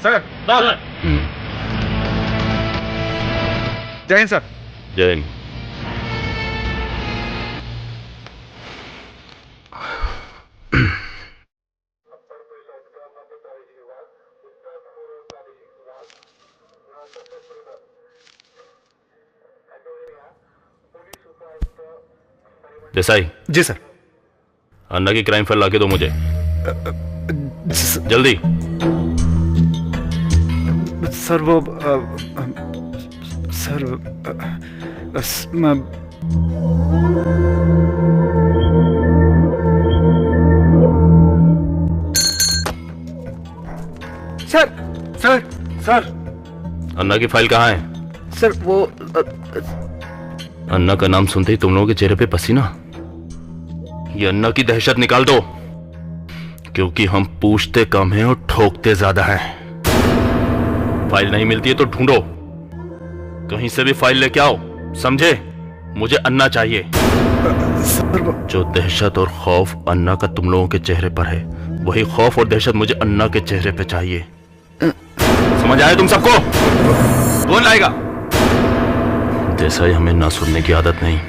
Sir. जय Hind sir. जय हिंद। देसाई। जी sir. अन्ना की क्राइम फाइल लाके दो मुझे जल्दी। सर वो सर सर सर सर अन्ना की फाइल कहाँ है? सर वो अन्ना का नाम सुनते ही तुम लोगों के चेहरे पे पसीना। ये अन्ना की दहशत निकाल दो, क्योंकि हम पूछते कम हैं और ठोकते ज्यादा हैं। फाइल नहीं मिलती है तो ढूंढो, कहीं से भी फाइल लेके आओ, समझे? मुझे अन्ना चाहिए। जो दहशत और खौफ अन्ना का तुम लोगों के चेहरे पर है, वही खौफ और दहशत मुझे अन्ना के चेहरे पे चाहिए। समझ आया तुम सबको? कौन लाएगा? जैसा ही हमें ना सुनने की आदत नहीं,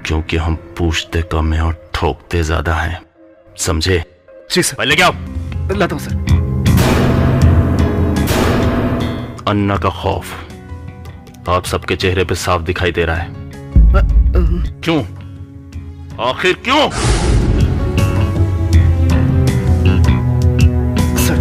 क्योंकि हम पूछते कम हैं और ठोकते ज्यादा हैं, समझे? जी सर। पहले क्या आओ? लाता हूं सर। अन्ना का खौफ आप सबके चेहरे पे साफ दिखाई दे रहा है। क्यों? आखिर क्यों? सर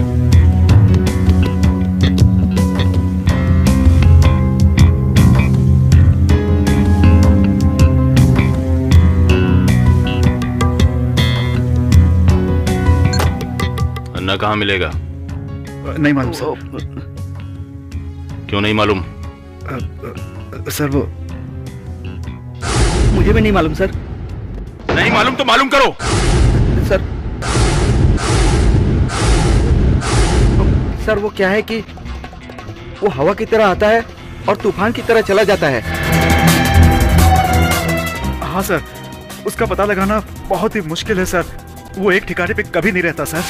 अन्ना कहाँ मिलेगा? नहीं मालूम सर। क्यों नहीं मालूम? सर वो मुझे भी नहीं मालूम सर। नहीं मालूम तो मालूम करो। सर सर वो क्या है कि वो हवा की तरह आता है और तूफान की तरह चला जाता है। हाँ सर, उसका पता लगाना बहुत ही मुश्किल है सर। वो एक ठिकाने पे कभी नहीं रहता सर।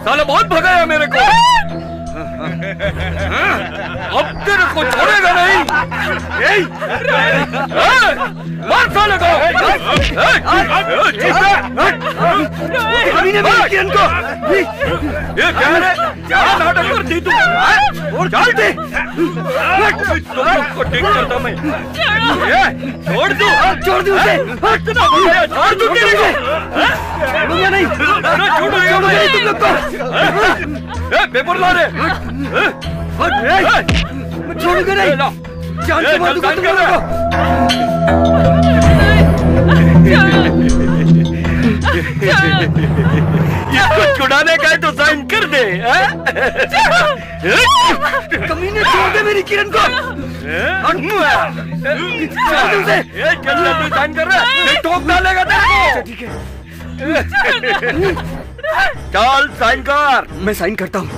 साला बहुत भगाया मेरे को। अब तेरे को छोड़ेगा नहीं। मार साले को। ये क्या है? क्या नाटक करती तू? और डाल दे। को टेक करता मैं। छोड़ दो। छोड़ दो उसे। छोड़ दो तेरे को। मुझे नहीं। छोड़ो नहीं तुम लोग को। पेपर ला रहे। छोड़ूंगा नहीं। जान से मार दूंगा तुम लोगों को। इसको छुड़ाने का है तो साइन कर दे। कमीने छोड़ दे मेरी किरण को। साइन कर रहा है, ठोक डालेगा तेरे को। ठीक है। चल साइन कर। मैं साइन करता हूँ।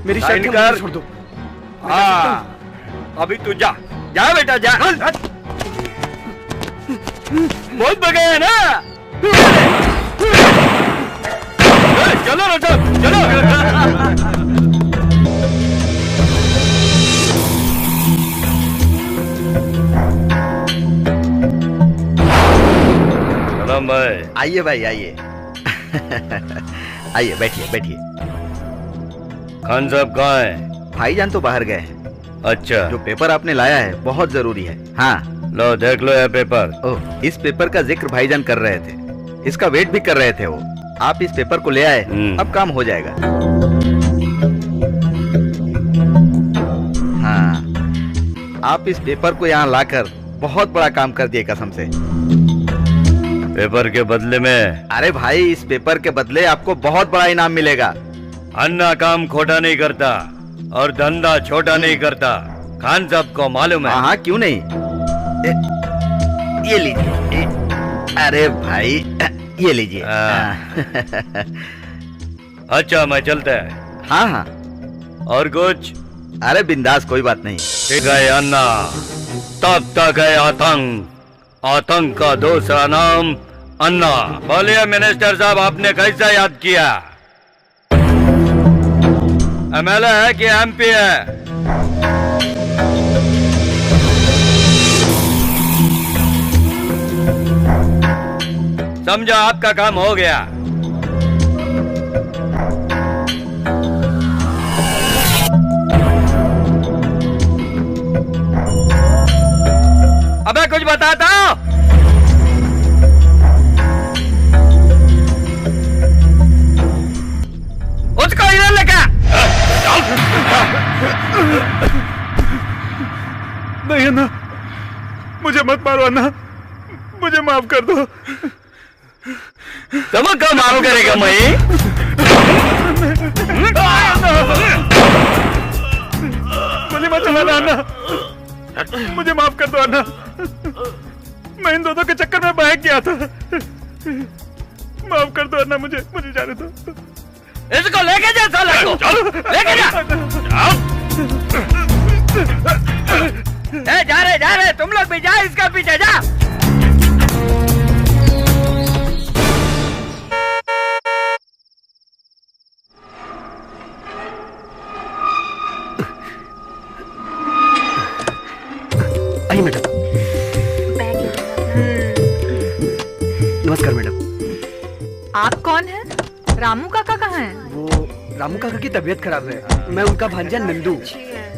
मेरी साइन शर्त कर। छोड़ दो। हाँ, अभी तू जा, जा बेटा जा। बहुत बगे है ना। चलो ना चलो। सलाम भाई। आइए भाई आइए। आइए बैठिए बैठिए। खान साहब कहाँ है? भाईजान तो बाहर गए हैं। अच्छा, जो पेपर आपने लाया है बहुत जरूरी है। हाँ। लो देख लो यह पेपर। ओह, इस पेपर का जिक्र भाईजान कर रहे थे, इसका वेट भी कर रहे थे वो। आप इस पेपर को ले आए, अब काम हो जाएगा। हाँ, आप इस पेपर को यहाँ लाकर बहुत बड़ा काम कर दिए कसम से। पेपर के बदले में? अरे भाई, इस पेपर के बदले आपको बहुत बड़ा इनाम मिलेगा। अन्ना काम खोटा नहीं करता और धंधा छोटा नहीं करता, खान साहब को मालूम है। हाँ, क्यों नहीं। ये लीजिए। अरे भाई, ये लीजिए। अच्छा, मैं चलता है। हाँ हाँ। और कुछ? अरे बिंदास, कोई बात नहीं। ठीक है अन्ना, तब तक है आतंक। आतंक का दूसरा नाम अन्ना। बोलिए मिनिस्टर साहब, आपने कैसा याद किया? एमएलए है कि एमपी है? समझा, आपका काम हो गया। अबे कुछ बताता। उसको इधर लेकर। नहीं अन्ना, मुझे मत मारो अन्ना, मुझे माफ कर दो। सबका माफ करेगा मैं? मुझे मत चलाना अन्ना, मुझे माफ कर दो अन्ना। मैं इन दोनों के चक्कर में बहक गया था। माफ कर दो अन्ना, मुझे जाने दो। इसको लेके जा साला को, लेके जा। जा रहे तुम लोग भी जा, इसका पीछे जा। आइए मैडम। नमस्कार मैडम। आप कौन हैं? रामू काका कहाँ हैं? वो रामू काका की तबीयत खराब है, मैं उनका भांजा नंदू।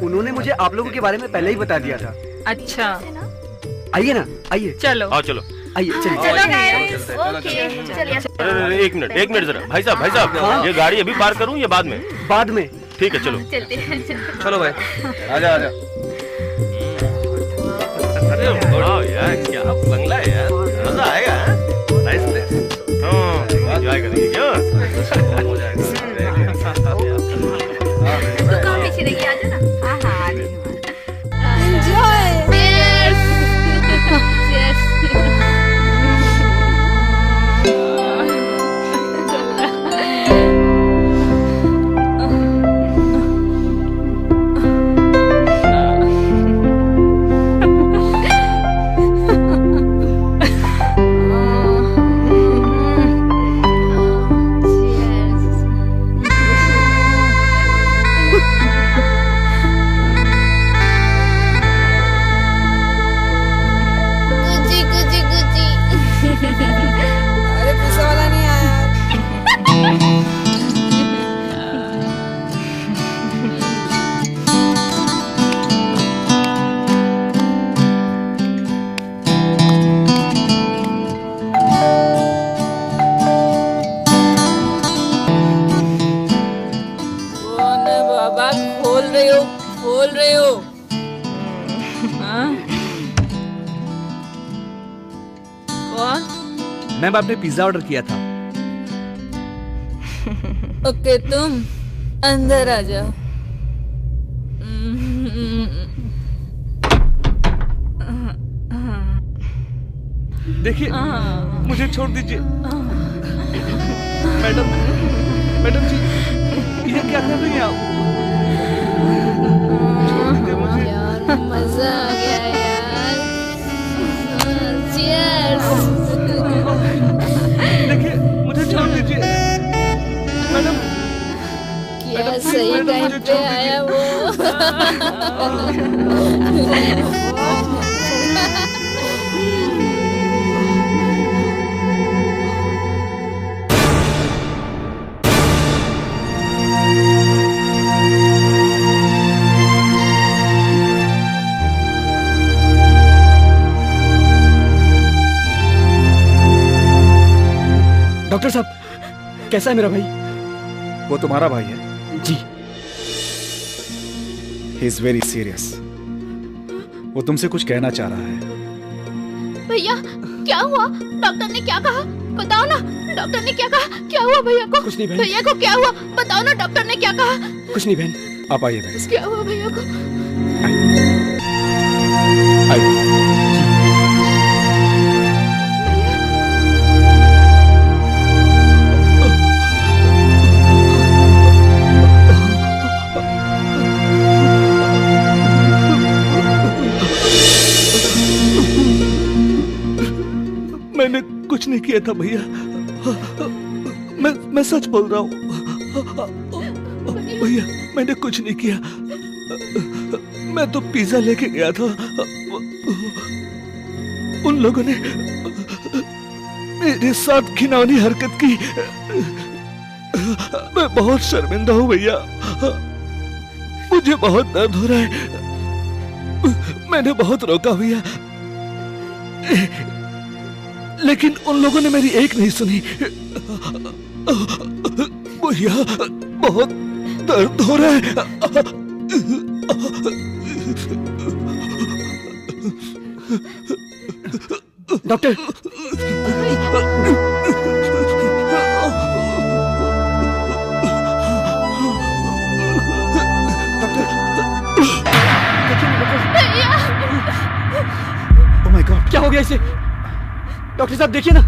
उन्होंने मुझे आप लोगों के बारे में पहले ही बता दिया था। अच्छा, आइए ना, आइए। चलो। हाँ चलो। आइए चलिए। अरे एक मिनट जरा। भाई साहब, ये गाड़ी अभी पार्क करूँ या बाद में? बाद में। ठीक है, चलो। चलो भाई, आजा। अरे वाह यार, क्या बंगला है यार, मजा आएगा। Nice place. हाँ, एंजॉय करेंगे क्या? हो जाएगा। तो कहाँ पीछे रहिए, आ जाना। हाँ एंजॉय। बोल रहे हो? कौन? मैम, आपने पिज्जा ऑर्डर किया था। ओके, तुम अंदर आ जाओ। देखिए, मुझे छोड़ दीजिए। मैडम जी, ये क्या कर रही हैं आप? यार मजा आ गया यार। चीयर्स। देखिए, मुझे छोड़ दीजिए मैडम। क्या सही टाइम पे आया वो। डॉक्टर साहब, कैसा है मेरा भाई? वो तुम्हारा भाई है जी। He is very serious. वो तुमसे कुछ कहना चाह रहा है। भैया क्या हुआ? डॉक्टर ने क्या कहा? बताओ ना, डॉक्टर ने क्या कहा? क्या हुआ भैया को? कुछ नहीं बहन। भैया को क्या हुआ? बताओ ना, डॉक्टर ने क्या कहा? कुछ नहीं बहन। आप आइए मेरे साथ। क्या हुआ भैया को? आइए। मैंने कुछ नहीं किया था भैया। मैं सच बोल रहा हूँ भैया, मैंने कुछ नहीं किया। मैं तो पिज्जा लेके गया था। उन लोगों ने मेरे साथ घिनौनी हरकत की। मैं बहुत शर्मिंदा हूँ भैया। मुझे बहुत दर्द हो रहा है। मैंने बहुत रोका भैया, लेकिन उन लोगों ने मेरी एक नहीं सुनी। भैया बहुत दर्द हो रहा है। डॉक्टर, ओह माय गॉड, क्या हो गया इसे? डॉक्टर साहब देखिए ना,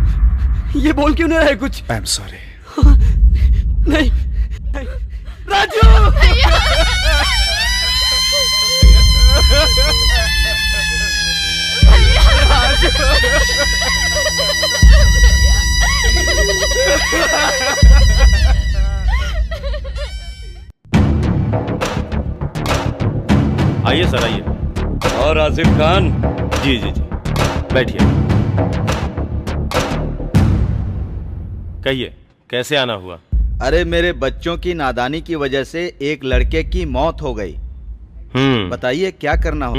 ये बोल क्यों नहीं रहा है कुछ? I am sorry. नहीं, राजू! आइए सर, आइए। और आसिफ खान? जी जी जी, बैठिए। कहिए, कैसे आना हुआ? अरे मेरे बच्चों की नादानी की वजह से एक लड़के की मौत हो गई। बताइए क्या करना हो?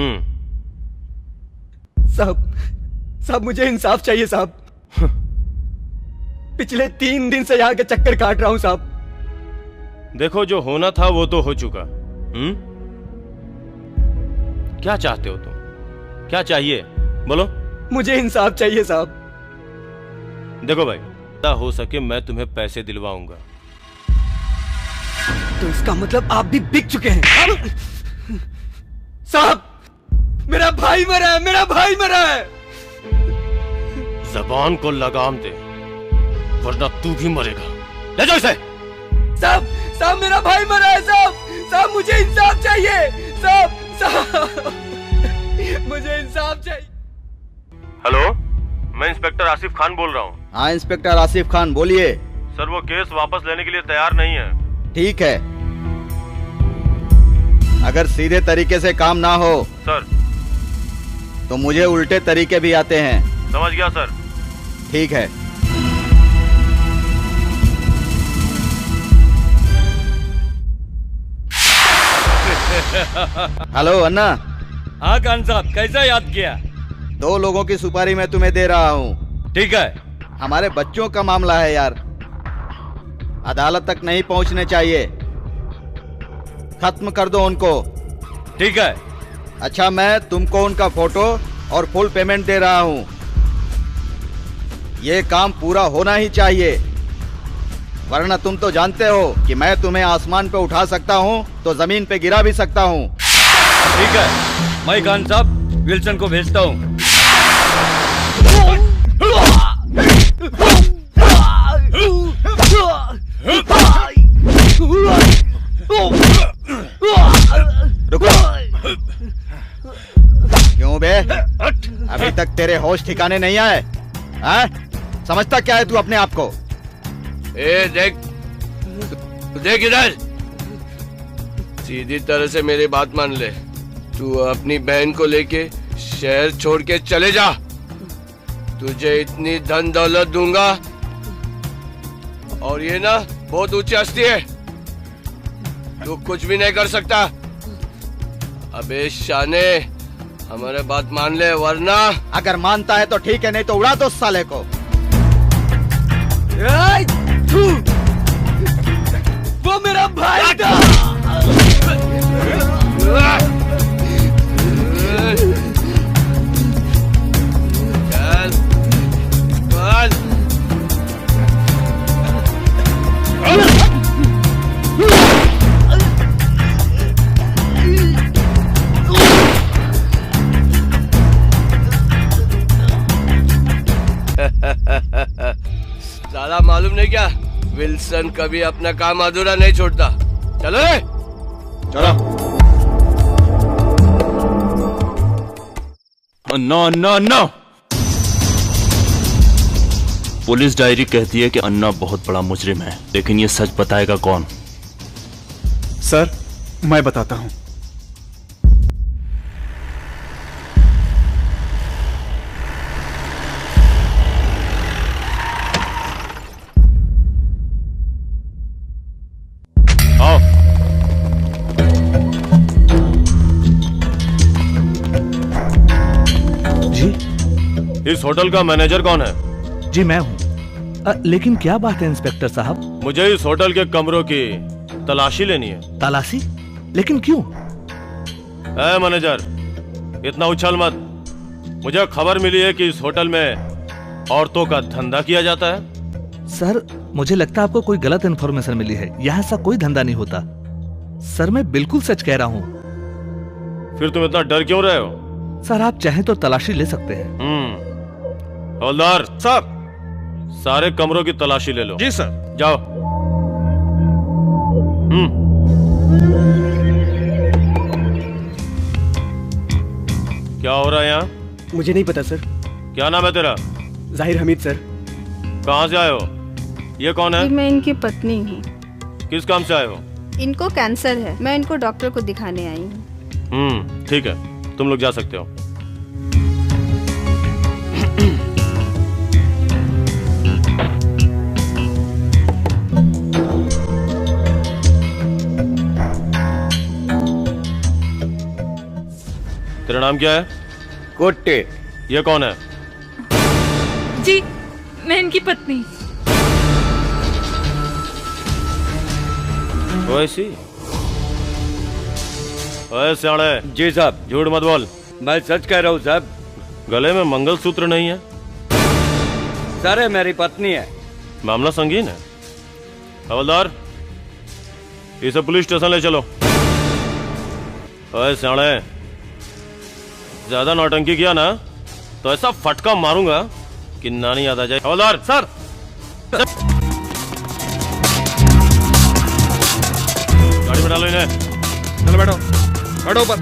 साहब मुझे इंसाफ चाहिए साहब। पिछले 3 दिन से यहाँ के चक्कर काट रहा हूँ साहब। देखो, जो होना था वो तो हो चुका। क्या चाहते हो तुम? क्या चाहिए बोलो? मुझे इंसाफ चाहिए साहब। देखो भाई, हो सके मैं तुम्हें पैसे दिलवाऊंगा। तो इसका मतलब आप भी बिक चुके हैं साहब। मेरा भाई मरा है, मेरा भाई मरा है। जबान को लगाम दे, वरना तू भी मरेगा। ले जाओ इसे। साहब मेरा भाई मरा है साहब। मुझे इंसाफ चाहिए साहब। मुझे इंसाफ चाहिए। हेलो, मैं इंस्पेक्टर आसिफ खान बोल रहा हूँ। हाँ इंस्पेक्टर आसिफ खान बोलिए। सर, वो केस वापस लेने के लिए तैयार नहीं है। ठीक है, अगर सीधे तरीके से काम ना हो सर तो मुझे उल्टे तरीके भी आते हैं। समझ गया सर। ठीक है। हेलो अन्ना। हाँ खान साहब, कैसा याद किया? 2 लोगों की सुपारी मैं तुम्हें दे रहा हूँ। ठीक है। हमारे बच्चों का मामला है यार, अदालत तक नहीं पहुंचने चाहिए। खत्म कर दो उनको। ठीक है। अच्छा, मैं तुमको उनका फोटो और फुल पेमेंट दे रहा हूं। ये काम पूरा होना ही चाहिए, वरना तुम तो जानते हो कि मैं तुम्हें आसमान पे उठा सकता हूं तो जमीन पे गिरा भी सकता हूं। ठीक है, मैं खान साहब विल्सन को भेजता हूं। अभी तक तेरे होश ठिकाने नहीं आए हैं? समझता क्या है तू अपने आप को? ए देख, देख इधर, सीधी तरह से मेरी बात मान ले। तू अपनी बहन को लेके शहर छोड़ के चले जा। तुझे इतनी धन दौलत दूंगा, और ये ना बहुत ऊंची हस्ती है, तू कुछ भी नहीं कर सकता। अबे शाने, हमारे बात मान ले, वरना। अगर मानता है तो ठीक है, नहीं तो उड़ा दो उस साले को। वो मेरा भाई था। चल, चल। साला मालूम नहीं क्या, विल्सन कभी अपना काम अधूरा नहीं छोड़ता। चलो रे, चलो। अन्ना अन्ना अन्ना, पुलिस डायरी कहती है कि अन्ना बहुत बड़ा मुजरिम है, लेकिन ये सच बताएगा कौन? सर, मैं बताता हूं। इस होटल का मैनेजर कौन है? जी मैं हूँ। लेकिन क्या बात है इंस्पेक्टर साहब? मुझे इस होटल के कमरों की तलाशी लेनी है। तलाशी? लेकिन क्यों? ए मैनेजर, इतना उछल मत। मुझे खबर मिली है कि इस होटल में औरतों का धंधा किया जाता है। सर, मुझे लगता है आपको कोई गलत इन्फॉर्मेशन मिली है। यहाँ ऐसा कोई धंधा नहीं होता। सर, मैं बिल्कुल सच कह रहा हूँ। फिर तुम इतना डर क्यों रहे हो? सर, आप चाहें तो तलाशी ले सकते हैं। हवलदार साहब, सारे कमरों की तलाशी ले लो। जी सर। जाओ। क्या हो रहा है यहाँ? मुझे नहीं पता सर। क्या नाम है तेरा? जाहिर हमीद सर। कहाँ से आए हो? ये कौन है? मैं इनकी पत्नी हूँ। किस काम से आए हो? इनको कैंसर है, मैं इनको डॉक्टर को दिखाने आई हूँ। ठीक है, तुम लोग जा सकते हो। तेरा नाम क्या है? कुट्टी। ये कौन है? जी, मैं इनकी पत्नी। वैसी? ओए सियाणे। जी साहब। झूठ मत बोल। मैं सच कह रहा हूँ साहब। गले में मंगलसूत्र नहीं है? सर, मेरी पत्नी है। मामला संगीन है। हवलदार, इसे पुलिस स्टेशन ले चलो। ओए सियाणे, ज्यादा नौटंकी किया ना तो ऐसा फटका मारूंगा कि नानी याद आ जाए। हवलदार। सर। गाड़ी में डालो इन्हें। चलो बैठो, बैठो ऊपर।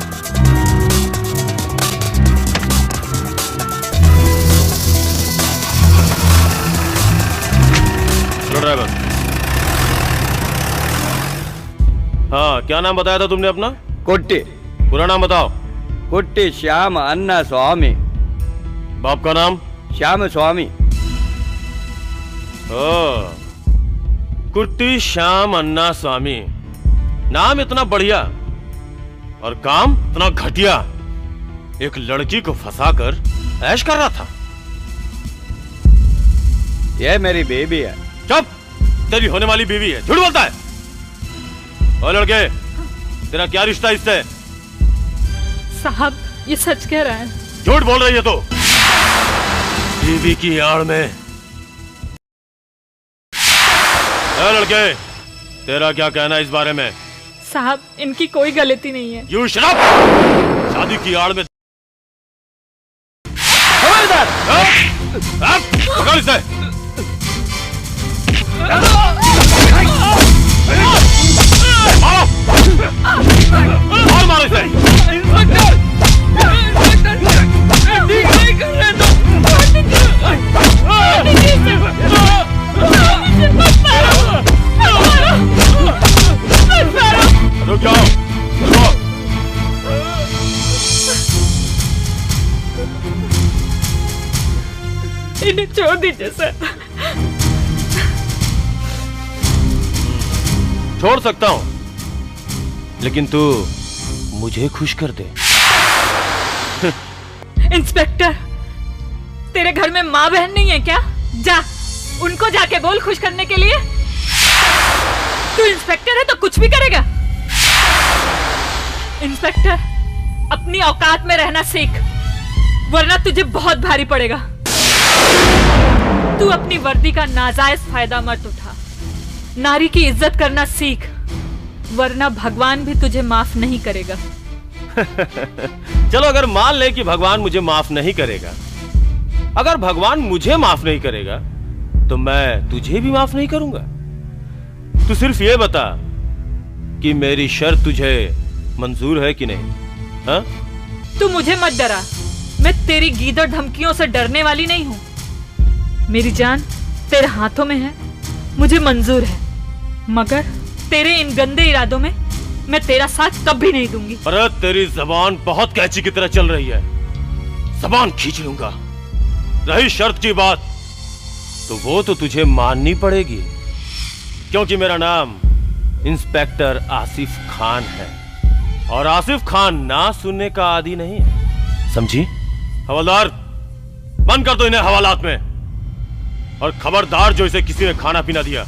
चलो ड्राइवर। हाँ, क्या नाम बताया था तुमने अपना? कुट्टी। पूरा नाम बताओ। कुट्टी श्याम अन्ना स्वामी। बाप का नाम? श्याम स्वामी। कुट्टी श्याम अन्ना स्वामी। नाम इतना बढ़िया और काम इतना घटिया। एक लड़की को फंसाकर ऐश कर रहा था। यह मेरी बेबी है। चुप! तेरी होने वाली बीवी है। झूठ बोलता है। और लड़के, तेरा क्या रिश्ता इससे? साहब, ये सच कह रहा है। झूठ बोल रही है तो। बीवी की आड़ में। ए लड़के, तेरा क्या कहना है इस बारे में? साहब, इनकी कोई गलती नहीं है। You shut up! शादी की आड़ में। पकड़ इसे। मारो! मारो इसे! इन्हें छोड़ दीजिए सर। छोड़ सकता हूं, लेकिन तू मुझे खुश कर दे। इंस्पेक्टर, तेरे घर में माँ बहन नहीं है क्या? जा, उनको जाके बोल खुश करने के लिए। तू इंस्पेक्टर है तो कुछ भी करेगा। इंस्पेक्टर, अपनी औकात में रहना सीख, वरना तुझे बहुत भारी पड़ेगा। तू अपनी वर्दी का नाजायज फायदा मत उठा। नारी की इज्जत करना सीख, वरना भगवान भी तुझे माफ नहीं करेगा। चलो, अगर मान ले कि भगवान मुझे माफ नहीं करेगा, अगर भगवान मुझे माफ नहीं करेगा तो मैं तुझे भी माफ नहीं करूंगा। तू सिर्फ ये बता कि मेरी शर्त तुझे मंजूर है कि नहीं? हाँ? तू मुझे मत डरा, मैं तेरी गीदड़ धमकियों से डरने वाली नहीं हूँ। मेरी जान तेरे हाथों में है, मुझे मंजूर है, मगर तेरे इन गंदे इरादों में मैं तेरा साथ कभी नहीं दूंगी। अरे तेरी जबान बहुत कैंची की तरह चल रही है, जबान खींच लूंगा। रही शर्त की बात, तो वो तो तुझे माननी पड़ेगी, क्योंकि मेरा नाम इंस्पेक्टर आसिफ खान है, और आसिफ खान ना सुनने का आदी नहीं है, समझी? हवलदार, बंद कर दो इन्हें हवालात में, और खबरदार जो इसे किसी ने खाना पीना दिया,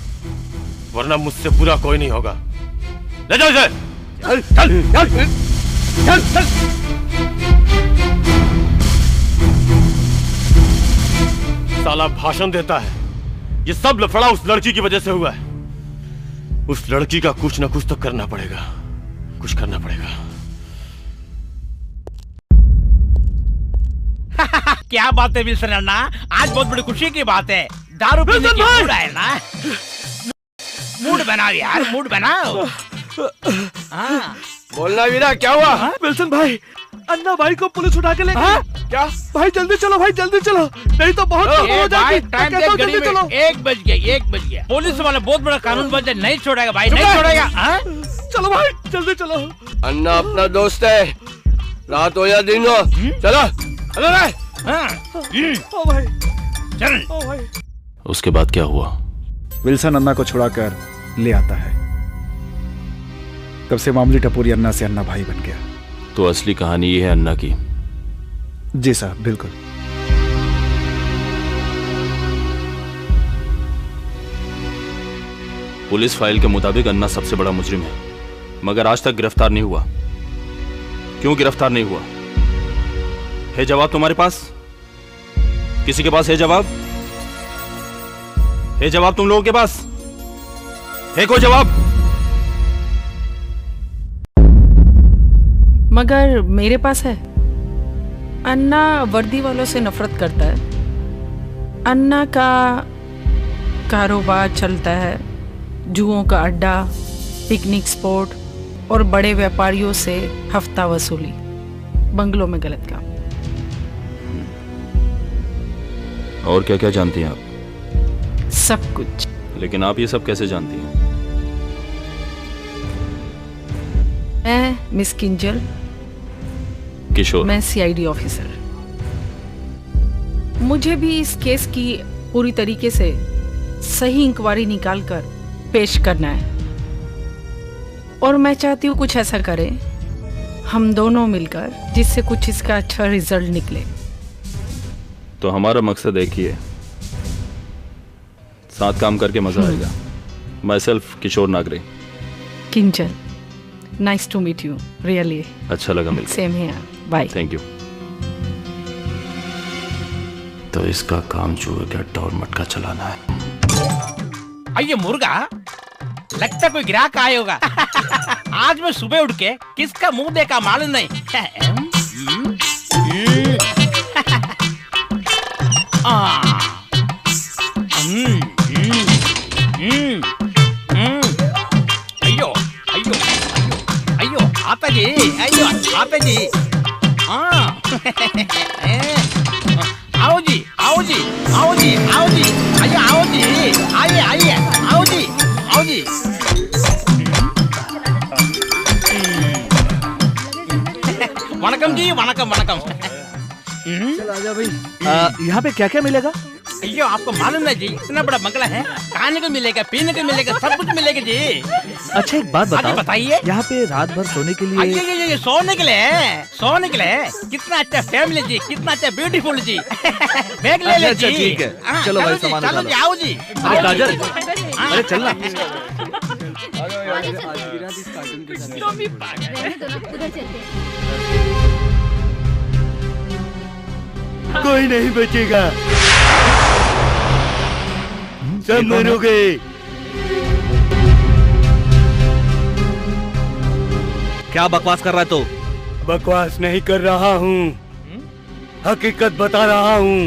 वरना मुझसे बुरा कोई नहीं होगा। ले जाओ इसे। चल चल चल चल चल। साला भाषण देता है, ये सब लफड़ा उस लड़की की वजह से हुआ है। उस लड़की का कुछ ना कुछ तो करना पड़ेगा, कुछ करना पड़ेगा। क्या बात है विल्सन अन्ना, आज बहुत बड़ी खुशी की बात है। दारू पीने की मूड है ना? मूड बनाओ यार, मूड बनाओ। हाँ। बोलना वीरा, क्या हुआ? विल्सन भाई, अन्ना भाई को पुलिस उठा के ले गई। क्या? भाई जल्दी चलो, भाई जल्दी चलो, नहीं तो बहुत खबर हो जाएगी। टाइम देख, घड़ी में 1 बज गया, 1 बज गया। पुलिस वाला बहुत बड़ा कानून बन जाए, नहीं छोड़ेगा भाई, नहीं छोड़ेगा। चलो भाई जल्दी चलो। अन्ना अपना दोस्त है, रात हो या दिन हो, चलो। ओ भाई चल। ओ भाई। उसके बाद क्या हुआ? विल्सन अन्ना को छुड़ाकर ले आता है। तब से मामूली टपोरी अन्ना से अन्ना भाई बन गया। तो असली कहानी ये है अन्ना की? जी साहब, बिल्कुल। पुलिस फाइल के मुताबिक अन्ना सबसे बड़ा मुजरिम है, मगर आज तक गिरफ्तार नहीं हुआ। क्यों गिरफ्तार नहीं हुआ? है जवाब तुम्हारे पास? किसी के पास है जवाब? है जवाब तुम लोगों के पास? है कोई जवाब? मगर मेरे पास है। अन्ना वर्दी वालों से नफरत करता है। अन्ना का कारोबार चलता है जुओं का अड्डा, पिकनिक स्पॉट और बड़े व्यापारियों से हफ्ता वसूली, बंगलों में गलत काम। और क्या क्या जानती हैं आप? सब कुछ। लेकिन आप ये सब कैसे जानती हैं? मैं मिस किंजल किशोर, मैं सीआईडी ऑफिसर। मुझे भी इस केस की पूरी तरीके से सही इंक्वायरी निकालकर पेश करना है, और मैं चाहती हूँ कुछ ऐसा करें हम दोनों मिलकर, जिससे कुछ इसका अच्छा रिजल्ट निकले। तो हमारा मकसद एक ही है, साथ काम करके मजा आएगा। My self Kishore Nagare. Kinjal, nice to meet you, really. अच्छा लगा मिलकर। Same here, bye. Thank you. तो इसका काम चूहे का टोर मटका चलाना है। आइए मुर्गा, लगता कोई ग्राहक आया होगा। आज मैं सुबह उठ के किसका मुंह देखा मालूम नहीं। अयो अयो अयो आता जी, अयो आता जी। आओ जी, आओ जी, आओ जी, आओ जी, आइए, आओ जी, आइए, आइए, आओ जी, आओ जी। वणकम जी, वणकम वणकम। चल आजा भाई। यहाँ पे क्या क्या मिलेगा? अयो आपको मालूम है जी, इतना बड़ा बंगला है, खाने को मिलेगा, पीने को मिलेगा, सब कुछ मिलेगा जी। अच्छा एक बात बताओ, बताइए। यहाँ पे रात भर सोने के लिए? ये सोने के लिए, सोने के लिए। कितना अच्छा फैमिली जी, कितना अच्छा ब्यूटीफुल जी। बैग ले ले जी। ठीक है, चलो भाई सामान चलो जी, आओ जी। अरे काजल, अरे चलना। कोई नहीं बचेगा, सब मरोगे। क्या बकवास कर रहा है तू? बकवास नहीं कर रहा हूँ, हकीकत बता रहा हूँ।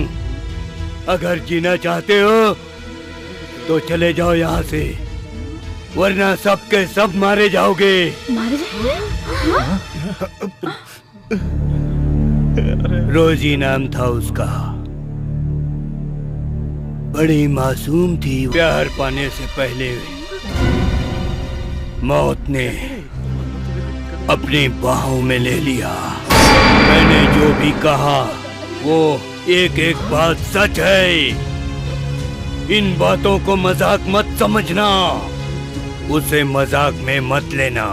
अगर जीना चाहते हो तो चले जाओ यहाँ से, वरना सबके सब मारे जाओगे। मारे रोजी नाम था उसका, बड़ी मासूम थी। प्यार पाने से पहले मौत ने अपनी बाहों में ले लिया। मैंने जो भी कहा वो एक एक बात सच है। इन बातों को मजाक मत समझना, उसे मजाक में मत लेना।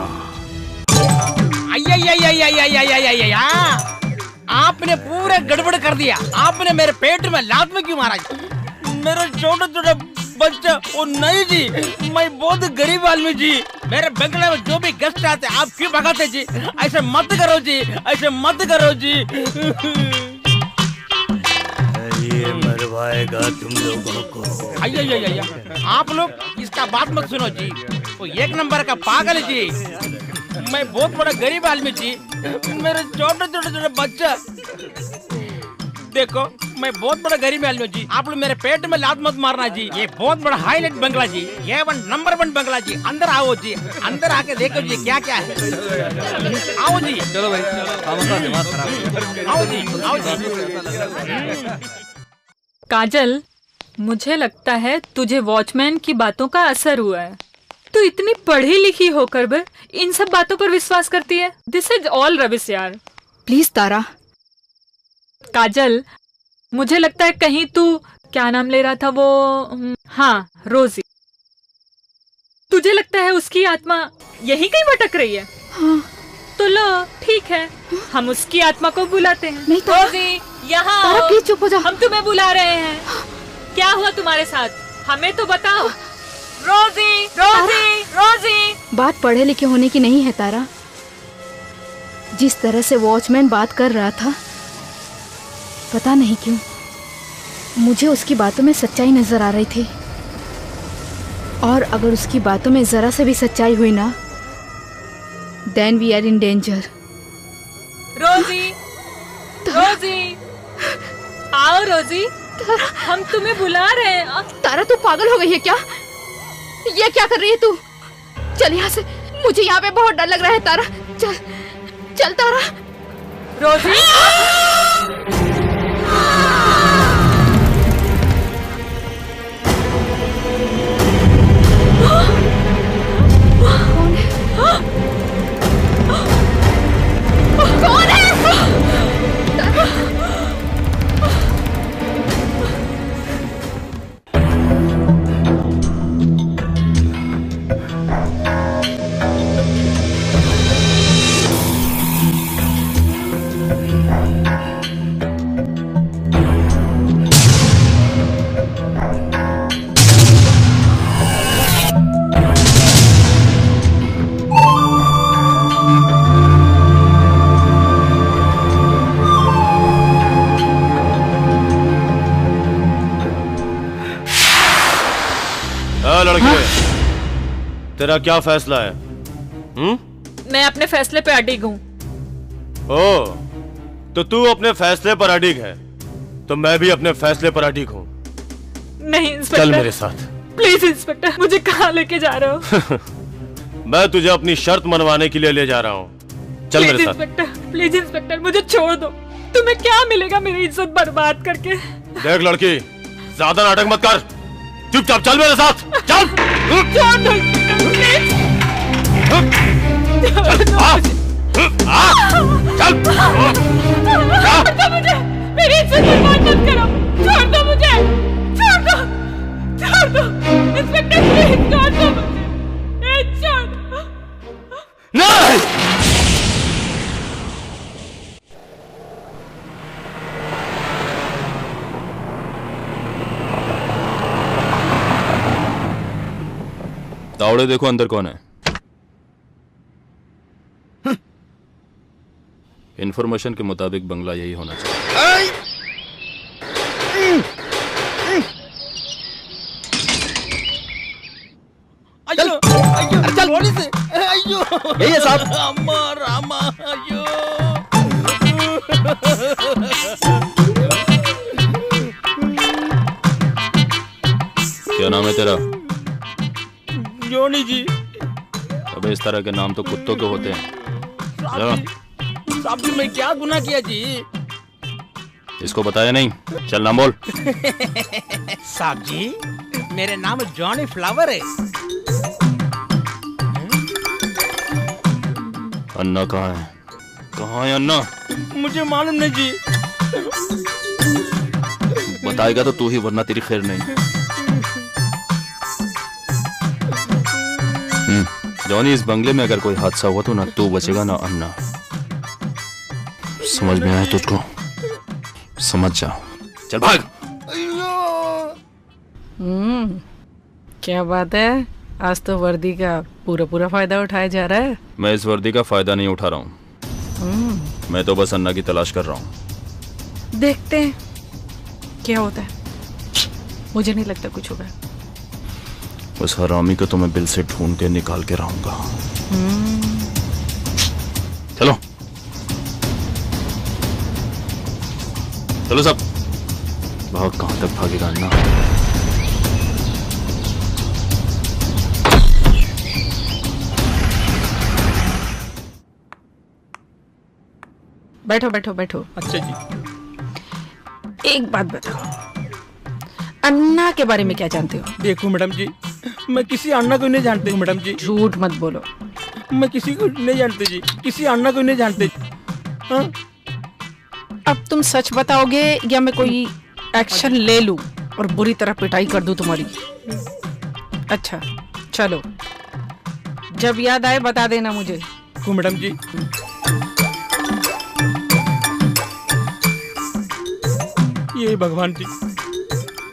आपने पूरा गड़बड़ कर दिया। आपने मेरे पेट में लात में क्यों मारा? मेरा छोटा छोटा बच्चा। ओ नहीं जी, मैं बहुत गरीब आदमी जी। मेरे बंगले में जो भी गेस्ट आते आप क्यों भगाते जी? ऐसे मत करो जी, ऐसे मत करो जी। ये मरवाएगा तुम लोगों को। अय्या, आप लोग इसका बात मत सुनो जी, वो एक नंबर का पागल है जी। मैं बहुत बड़ा गरीब आदमी जी, मेरे छोटे छोटे छोटे बच्चा। देखो मैं बहुत बड़ा गरीब आदमी जी, आप लोग मेरे पेट में लात मत मारना जी। ये बहुत बड़ा हाईलाइट बंगला जी, ये नंबर 1 बंगला जी। अंदर आओ जी, अंदर आके देखो जी क्या क्या है। आओ जी, चलो भाई, दिमाग खराब। आओ जी, आओ जी। काजल, मुझे लगता है तुझे वॉचमैन की बातों का असर हुआ है। तू इतनी पढ़ी लिखी होकर भी इन सब बातों पर विश्वास करती है। दिस इज ऑल रबिश यार। प्लीज तारा। काजल, मुझे लगता है कहीं तू क्या नाम ले रहा था वो, हाँ रोजी, तुझे लगता है उसकी आत्मा यही कहीं भटक रही है? हाँ। तो लो ठीक है, हम उसकी आत्मा को बुलाते हैं। नहीं तो रोजी यहाँ आओ। प्लीज चुप हो जाओ, हम तुम्हें बुला रहे हैं। क्या हुआ तुम्हारे साथ, हमें तो बताओ। रोजी, रोजी, रोजी। बात पढ़े लिखे होने की नहीं है तारा। जिस तरह से वॉचमैन बात कर रहा था, पता नहीं क्यों मुझे उसकी बातों में सच्चाई नजर आ रही थी। और अगर उसकी बातों में जरा से भी सच्चाई हुई ना, then we are in danger. Rosie, Rosie, आओ रोजी, हम तुम्हें बुला रहे हैं। तारा तू पागल हो गई है क्या? ये क्या कर रही है तू? चल यहाँ से, मुझे यहाँ पे बहुत डर लग रहा है तारा। चल चल तारा। रोजी, कौन है? लड़के, तेरा क्या फैसला है? मैं अपने फैसले पे अडिग हूँ। ओ, तो तू अपने फैसले पर अडिग है, तो मैं भी अपने फैसले पर अडिग हूँ। नहीं इंस्पेक्टर, चल मेरे साथ। प्लीज इंस्पेक्टर, मुझे कहाँ लेके जा रहे हो? मैं तुझे अपनी शर्त मनवाने के लिए ले जा रहा हूँ। चल मेरे साथ। प्लीज इंस्पेक्टर, मुझे छोड़ दो। तुम्हें क्या मिलेगा मेरी इज्जत बर्बाद करके? देख लड़की, ज्यादा नाटक मत कर, चुपचाप चल मेरे साथ। चल छोड़ दो, प्लीज। छोड़ दो मुझे, मेरी इज्जत बर्बाद मत करो। छोड़ दो मुझे, तावड़े देखो अंदर कौन है। इंफॉर्मेशन के मुताबिक बंगला यही होना चाहिए। अयो अयो चल गोली से अयो यही है साहब। रामा रामा अयो क्या नाम है तेरा? जोनी जी। अबे इस तरह के नाम तो कुत्तों के होते हैं। साहब जी मैं क्या गुनाह किया जी? इसको बताया नहीं, चल नाम बोल। साहब जी मेरे नाम जॉनी फ्लावर है। अन्ना कहाँ है? कहाँ है अन्ना? मुझे मालूम नहीं जी। बताएगा तो तू ही, वरना तेरी खैर नहीं। जॉनी, इस बंगले में अगर कोई हादसा हुआ तो ना तू बचेगा ना अन्ना। समझ में आया तुझको? समझ जा, चल भाग। क्या बात है, आज तो वर्दी का पूरा पूरा फायदा उठाया जा रहा है। मैं इस वर्दी का फायदा नहीं उठा रहा हूँ, मैं तो बस अन्ना की तलाश कर रहा हूँ। देखते हैं क्या होता है। मुझे नहीं लगता कुछ होगा। उस हरामी को तो मैं बिल से ढूंढ के निकाल के रहूंगा। चलो चलो सब। भाग, कहां तक भागेगा अन्ना? बैठो बैठो बैठो। अच्छा जी। एक बात बताओ, अन्ना के बारे में क्या जानते हो? देखो मैडम जी, मैं किसी अन्ना को नहीं जानती हूँ मैडम जी। झूठ मत बोलो। मैं किसी को नहीं जानती जी, किसी अन्ना को नहीं जानते। हाँ? अब तुम सच बताओगे या मैं कोई एक्शन ले लूं और बुरी तरह पिटाई कर दूं तुम्हारी? अच्छा चलो, जब याद आए बता देना मुझे। को मैडम जी, ये भगवान जी,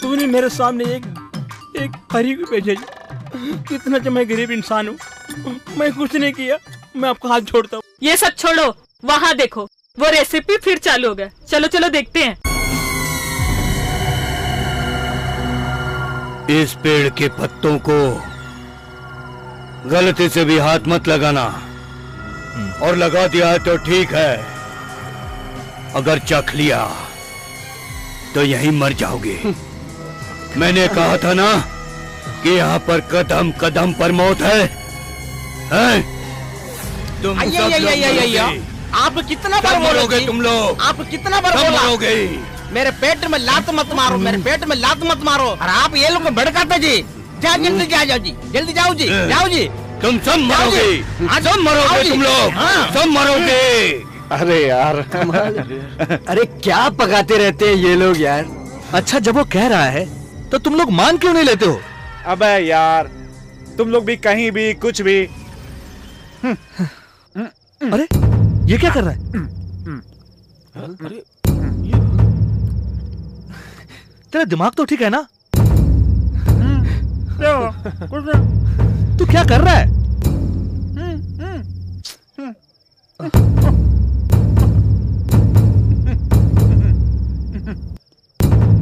तूने मेरे सामने एक परी को भेजा जी। कितना जो मैं गरीब इंसान हूँ, मैं कुछ नहीं किया, मैं आपका हाथ छोड़ता हूँ। ये सब छोड़ो, वहाँ देखो वो रेसिपी फिर चालू हो गया। चलो चलो देखते हैं। इस पेड़ के पत्तों को गलती से भी हाथ मत लगाना, और लगा दिया है तो ठीक है, अगर चख लिया तो यहीं मर जाओगे। मैंने कहा था ना कि यहाँ पर कदम कदम पर मौत है? तुम सब लोग मरोगे। आप कितना बार बोलोगे? तुम लोग आप कितना बार बोलोगे? मेरे पेट में लात मत मारो, मेरे पेट में लात मत मारो। और आप ये लोग भड़काते जी। जा जल्दी जाओ जी, जल्दी जाओ जी, जाओ जी। तुम सब मरोगे, सब मरोगे, तुम लोग सब मरोगे। अरे यार अरे क्या पकाते रहते हैं ये लोग यार। अच्छा, जब वो कह रहा है तो तुम लोग मान क्यों नहीं लेते हो? अबे यार, तुम लोग भी कहीं भी कुछ भी। अरे ये क्या कर रहा है? अरे तेरा दिमाग तो ठीक है ना? तू क्या कर रहा है?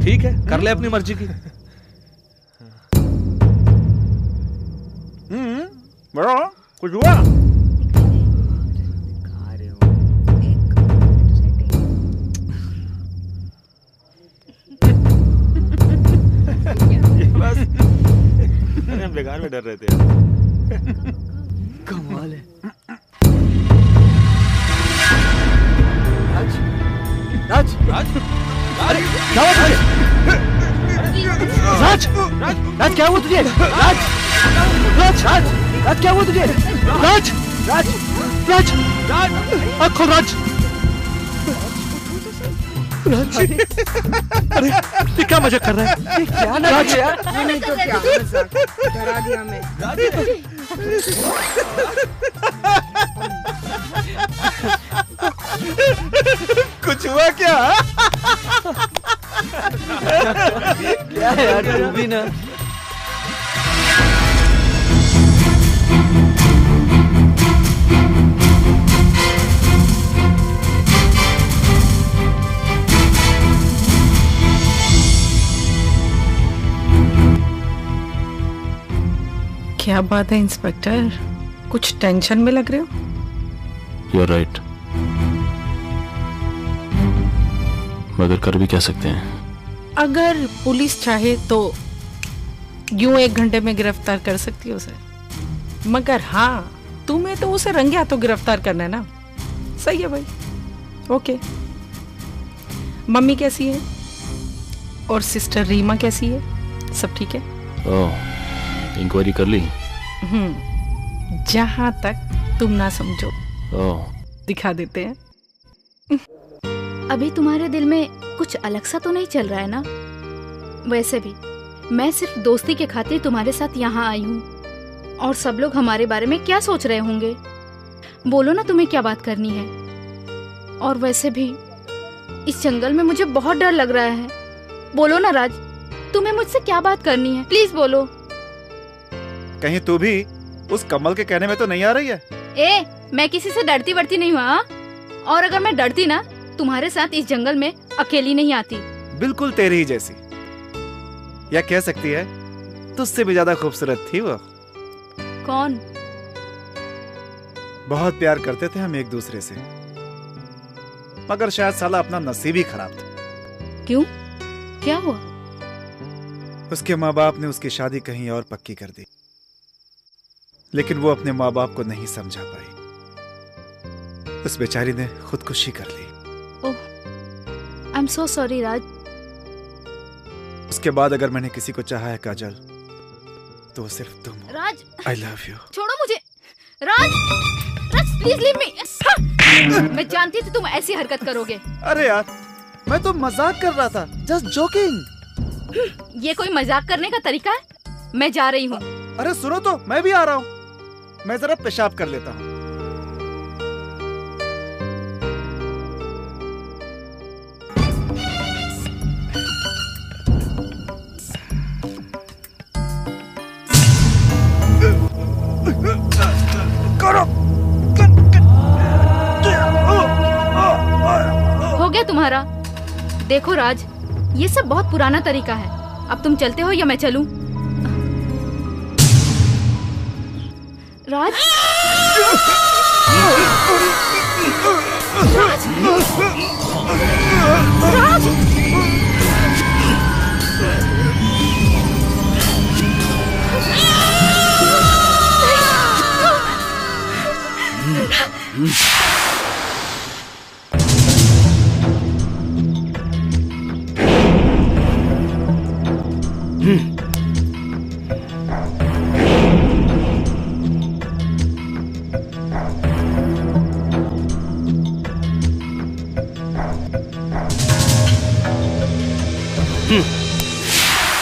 ठीक है, कर ले अपनी मर्जी की। बड़ा कुछ हुआ? बस हम बेकार में डर रहे थे। कमाल है। राज राज अरे क्या हुआ तुझे? राज राज क्या हुआ तुझे? राज राज राज राज क्या हुआ तुझे? राज राज राज राज आँख खोल राज। राज अरे ये क्या मजाक कर रहा है? क्या राज यार? नहीं तो क्या मजाक, डरा दिया मैं। कुछ हुआ क्या? क्या यार, तू भी ना। क्या बात है इंस्पेक्टर, कुछ टेंशन में लग रहे हो? You're right. मगर कर भी क्या सकते हैं? अगर पुलिस चाहे तो यूं 1 घंटे में गिरफ्तार कर सकती है उसे, मगर हाँ तुम्हें तो उसे रंगे हाथों गिरफ्तार करना है ना। सही है भाई, ओके। मम्मी कैसी है और सिस्टर रीमा कैसी है? सब ठीक है? ओह, इंक्वायरी कर ली? जहां तक तुम ना समझो। ओह, दिखा देते हैं। अभी तुम्हारे दिल में कुछ अलग सा तो नहीं चल रहा है ना? वैसे भी मैं सिर्फ दोस्ती के खातिर तुम्हारे साथ यहाँ आई हूँ, और सब लोग हमारे बारे में क्या सोच रहे होंगे? बोलो ना तुम्हें क्या बात करनी है। और वैसे भी इस जंगल में मुझे बहुत डर लग रहा है। बोलो ना राज, तुम्हें मुझसे क्या बात करनी है? प्लीज बोलो। कहीं तू भी उस कमल के कहने में तो नहीं आ रही है? ए, मैं किसी से डरती वरती नहीं हुआ, और अगर मैं डरती ना तुम्हारे साथ इस जंगल में अकेली नहीं आती। बिल्कुल तेरी ही जैसी, या कह सकती है तुझसे भी ज्यादा खूबसूरत थी वो। कौन? बहुत प्यार करते थे हम एक दूसरे से, मगर शायद साला अपना नसीब ही खराब था। क्यों? क्या हुआ? उसके माँ बाप ने उसकी शादी कहीं और पक्की कर दी, लेकिन वो अपने माँ बाप को नहीं समझा पाई। उस बेचारी ने खुदकुशी कर ली। ओह, आई एम सो सॉरी राज। उसके बाद अगर मैंने किसी को चाहा है काजल, तो वो सिर्फ तुम हो। राज, आई लव यू। छोड़ो मुझे। राज, राज प्लीज लीव मी। मैं जानती थी तुम ऐसी हरकत करोगे। अरे यार, मैं तो मजाक कर रहा था, जस्ट जोकिंग। ये कोई मजाक करने का तरीका है? मैं जा रही हूँ। अरे सुनो तो, मैं भी आ रहा हूँ। मैं जरा पेशाब कर लेता हूँ। हो गया तुम्हारा? देखो राज, ये सब बहुत पुराना तरीका है। अब तुम चलते हो या मैं चलूं? राज, राज,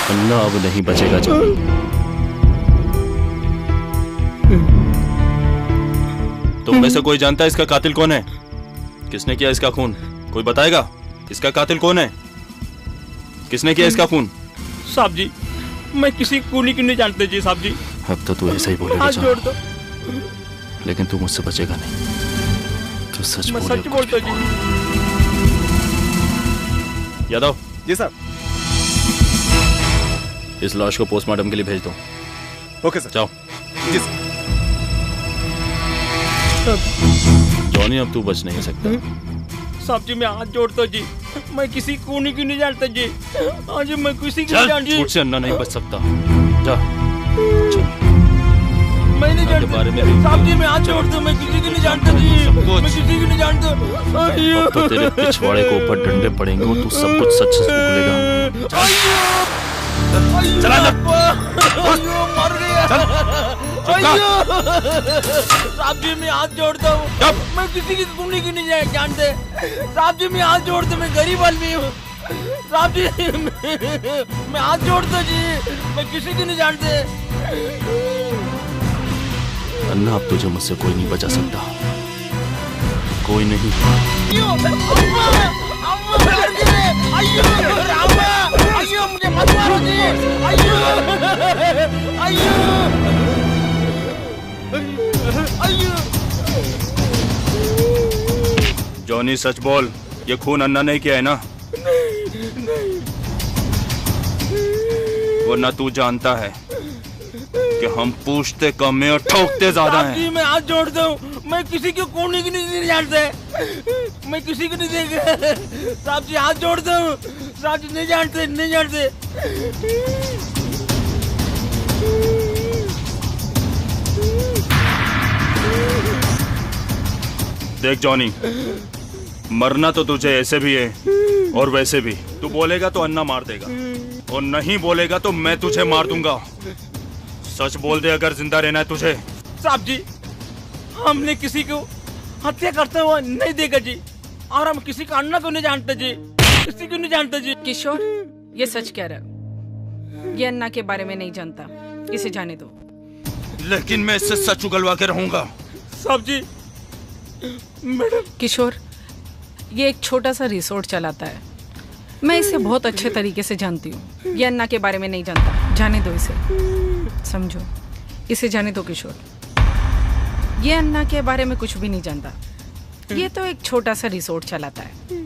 अन्ना अब नहीं बचेगा जब। तुम में से कोई जानता है इसका कातिल कौन है? किसने किया इसका खून? कोई बताएगा इसका कातिल कौन है? किसने किया इसका खून? साहब जी, मैं किसी खूनी को नहीं जानते जी साहब जी। अब तो तू ऐसा ही बोलेगा। हाथ जोड़ दो। लेकिन तू मुझसे बचेगा नहीं। तू सच मैं सच बोलता जी। यादव। जी साहब। इस लाश को पोस्टमार्टम के लिए भेज दो। Okay sir. जाओ। जी सर। जॉनी, अब तू बच नहीं सकता। साहब जी, मैं हाथ जोड़ता हूँ जी। मैं किसी खूनी को नहीं जानता जी। आज मैं किसी को नहीं जानता। झूठ से अन्ना नहीं बच सकता। जा। मैं नहीं जानता। साहब जी, मैं हाथ जोड़ता हूँ। मैं किसी को नहीं जानता जी। मैं किसी को नहीं जानता। अब तो तेरे पिछवाड़े को ऊपर डंडे पड़ेंगे और तू सब कुछ सच सच बोलेगा। चला मर गया। साहब जी, मैं हाथ जोड़ता हूँ। मैं किसी की खूनी को नहीं जानते। साहब जी, मैं हाथ जोड़ता हूँ। मैं गरीब आदमी हूँ। साहब जी, मैं हाथ जोड़ता जी। मैं किसी को नहीं जानते। अन्ना, अब तुझे मुझसे कोई नहीं बचा सकता। कोई नहीं। मुझे मत मारो जी। जॉनी, सच बोल, ये खून अन्ना ने किया है ना? नहीं। वरना तू जानता है कि हम पूछते कम है और ठोकते ज्यादा साहब जी, हैं। मैं हाथ जोड़ता हूँ, मैं किसी को कोने की नहीं जानते, मैं किसी को नहीं देखा। साहब जी हाथ जोड़ता हूँ, साहब जी नहीं जानते, नहीं जानते। देख जॉनी, मरना तो तुझे ऐसे भी है और वैसे भी। तू बोलेगा तो अन्ना मार देगा और नहीं बोलेगा तो मैं तुझे मार दूंगा। सच बोल दे अगर जिंदा रहना है तुझे। साहब जी, हमने किसी को हत्या करते हुआ नहीं देखा जी, और हम किसी का अन्ना को नहीं जानते जी, किसी को नहीं जानते जी। किशोर, ये सच कह रहा है, ये अन्ना के बारे में नहीं जानता, इसे जाने दो। लेकिन मैं इससे सच उगलवा के रहूंगा। साहब जी, मैडम। किशोर, ये एक छोटा सा रिसोर्ट चलाता है, मैं इसे बहुत अच्छे तरीके से जानती हूँ। ये अन्ना के बारे में नहीं जानता, जाने दो इसे, समझो, इसे जाने दो किशोर। ये अन्ना के बारे में कुछ भी नहीं जानता, ये तो एक छोटा सा रिसोर्ट चलाता है।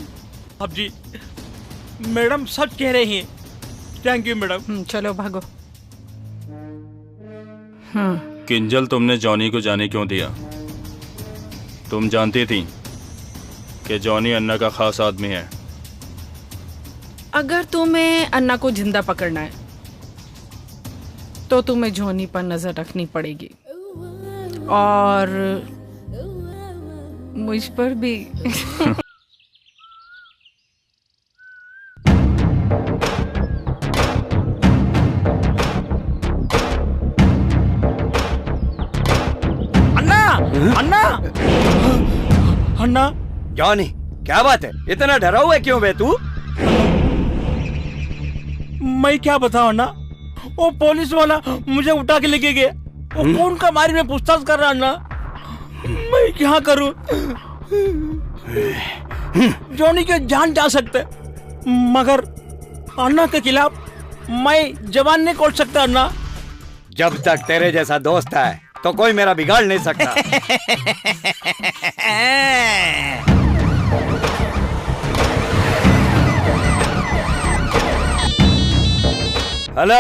अब जी, मैडम सच कह रहे हैं। Thank you madam. चलो भागो। किंजल, तुमने जॉनी को जाने क्यों दिया? तुम जानती थी कि जॉनी अन्ना का खास आदमी है। अगर तुम्हें अन्ना को जिंदा पकड़ना है तो तुम्हें जॉनी पर नजर रखनी पड़ेगी, और मुझ पर भी। अन्ना, अन्ना, अन्ना। जॉनी, क्या बात है, इतना डरा हुआ है क्यों बे तू? मैं क्या बताऊं अन्ना, वो पुलिस वाला मुझे उठा के लेके गया, वो कौन का मारी में पूछताछ कर रहा अन्ना, मैं क्या करूं? जॉनी के जान जा सकते, मगर अन्ना के खिलाफ मैं जबान नहीं खोल सकता अन्ना। जब तक तेरे जैसा दोस्त है तो कोई मेरा बिगाड़ नहीं सकता। हेलो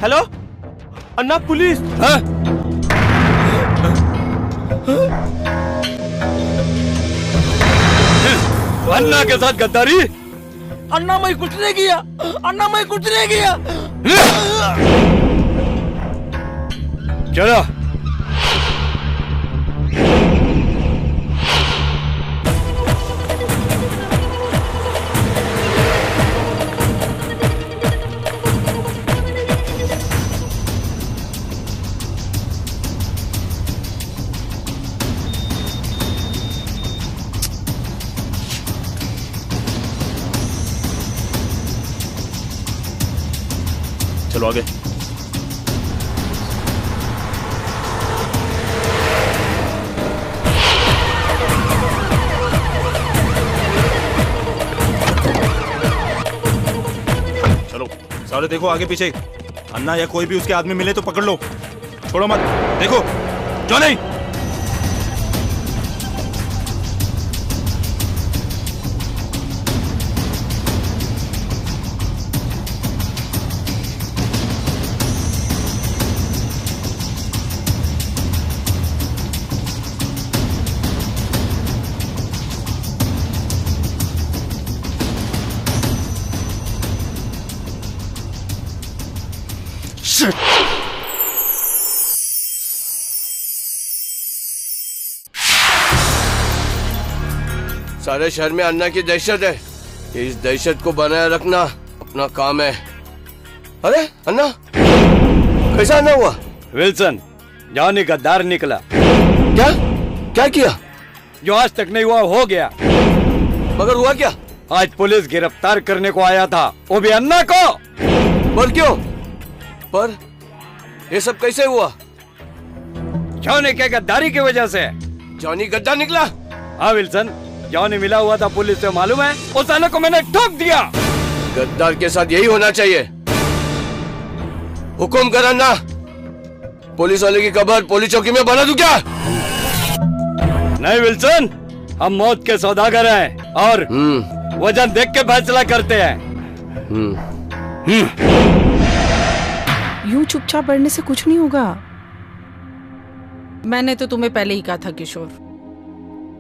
हेलो अन्ना, पुलिस। हाँ? अन्ना के साथ गद्दारी? अन्ना मैं कुछ नहीं किया, अन्ना मैं कुछ नहीं किया। चलो। चलो आगे। चलो सारे देखो आगे पीछे, अन्ना या कोई भी उसके आदमी मिले तो पकड़ लो, छोड़ो मत। देखो जो नहीं। सारे शहर में अन्ना की दहशत है, इस दहशत को बनाए रखना अपना काम है। अरे अन्ना, कैसा अन्ना हुआ? विल्सन, जॉनी गद्दार निकला। क्या क्या किया? जो आज तक नहीं हुआ हो गया। मगर हुआ क्या? आज पुलिस गिरफ्तार करने को आया था, वो भी अन्ना को। पर क्यों? पर ये सब कैसे हुआ? जॉनी के गद्दारी की वजह से। जॉनी गद्दार निकला? हाँ विल्सन, जॉनी मिला हुआ था पुलिस से, मालूम है? उस साले को मैंने ठोक दिया। गद्दार के साथ यही होना चाहिए। हुकुम कर अन्ना, पुलिस वाले की कब्र पुलिस चौकी में बना दूं क्या? नहीं विल्सन, हम मौत के सौदागर हैं और वजन देख के फैसला करते हैं। यूं चुपचाप बैठने से कुछ नहीं होगा। मैंने तो तुम्हें पहले ही कहा था किशोर,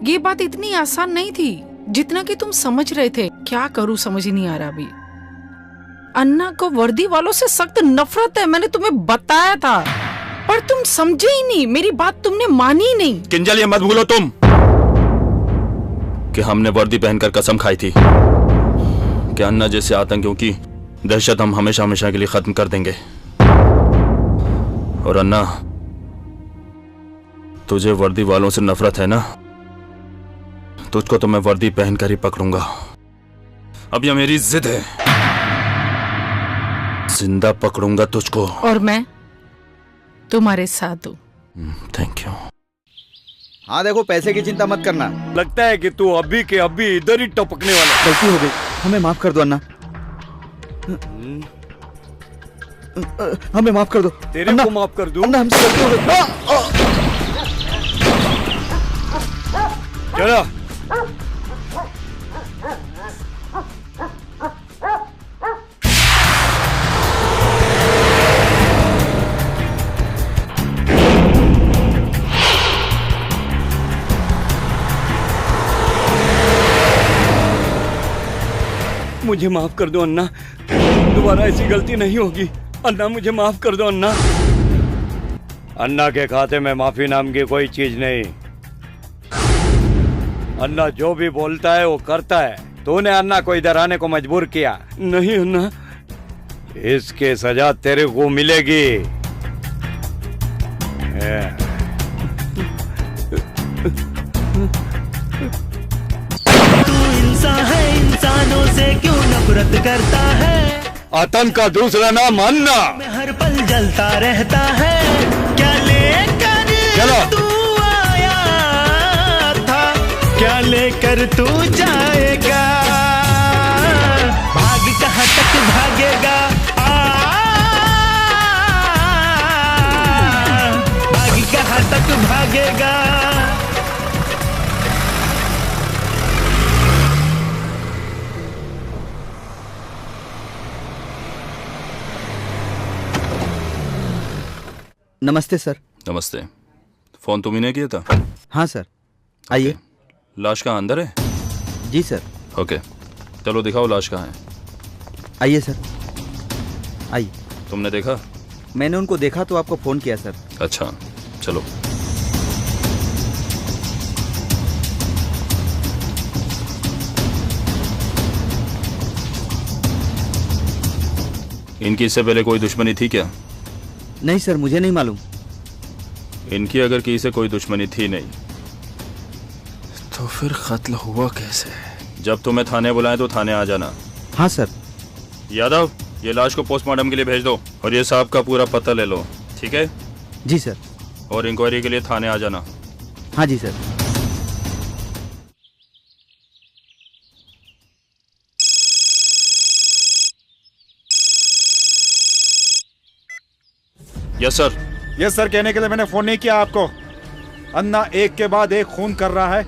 ये बात इतनी आसान नहीं थी जितना कि तुम समझ रहे थे। क्या करूं समझ ही नहीं आ रहा अभी। अन्ना को वर्दी वालों से सख्त नफरत है, मैंने तुम्हें बताया था, पर तुम समझे ही नहीं, मेरी बात तुमने मानी ही नहीं। किंजल, ये मत भूलो तुम कि हमने वर्दी पहनकर कसम खाई थी कि अन्ना जैसे आतंकियों की दहशत हम हमेशा हमेशा के लिए खत्म कर देंगे। और अन्ना, तुझे वर्दी वालों से नफरत है ना, तुझको तो मैं वर्दी पहनकर ही पकड़ूंगा। अब यह मेरी जिद है, जिंदा पकड़ूंगा तुझको। और मैं तुम्हारे साथ हूं। Thank you. हाँ देखो, पैसे की चिंता मत करना। लगता है कि तू अभी के अभी इधर ही टपकने वाला। गलती हो गई, हमें माफ कर दो अन्ना। हमें माफ कर दो। तेरे को माफ कर दूं? अन्ना, हमसे गलती हो गई। चलो। मुझे माफ कर दो अन्ना, दोबारा ऐसी गलती नहीं होगी। अन्ना, मुझे माफ कर दो अन्ना। अन्ना के खाते में माफी नाम की कोई चीज नहीं। अन्ना जो भी बोलता है वो करता है। तूने अन्ना को इधर आने को मजबूर किया। नहीं अन्ना, इसके सजा तेरे को मिलेगी। तू इंसान है, इंसानों से क्यों नफरत करता है? आतंक का दूसरा नाम अन्ना। मैं हर पल जलता रहता है। क्या लेकर तू आया था, क्या लेकर तू जाएगा? भाग कहाँ तक भागेगा? भाग कहाँ तक भागेगा? नमस्ते सर। नमस्ते। फोन तुम ही ने किया था? हाँ सर, आइए। लाश कहाँ अंदर है? जी सर। ओके, चलो दिखाओ लाश कहाँ है। आइए सर, आइए। तुमने देखा? मैंने उनको देखा तो आपको फोन किया सर। अच्छा, चलो। इनकी इससे पहले कोई दुश्मनी थी क्या? नहीं सर, मुझे नहीं मालूम। इनकी अगर किसी से कोई दुश्मनी थी नहीं तो फिर कत्ल हुआ कैसे? जब तुम्हें थाने बुलाएं तो थाने आ जाना। हाँ सर। यादव, ये लाश को पोस्टमार्टम के लिए भेज दो और ये सांप का पूरा पता ले लो, ठीक है? जी सर। और इंक्वायरी के लिए थाने आ जाना। हाँ जी sir. Yes sir. Yes sir कहने के लिए मैंने फोन नहीं किया आपको। अन्ना एक के बाद एक खून कर रहा है।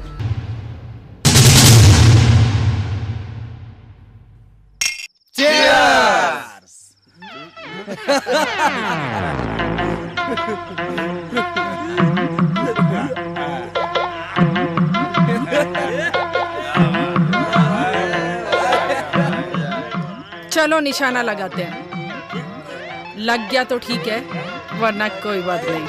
चीयर्स! चलो निशाना लगाते हैं। लग गया तो ठीक है, वरना कोई बात नहीं।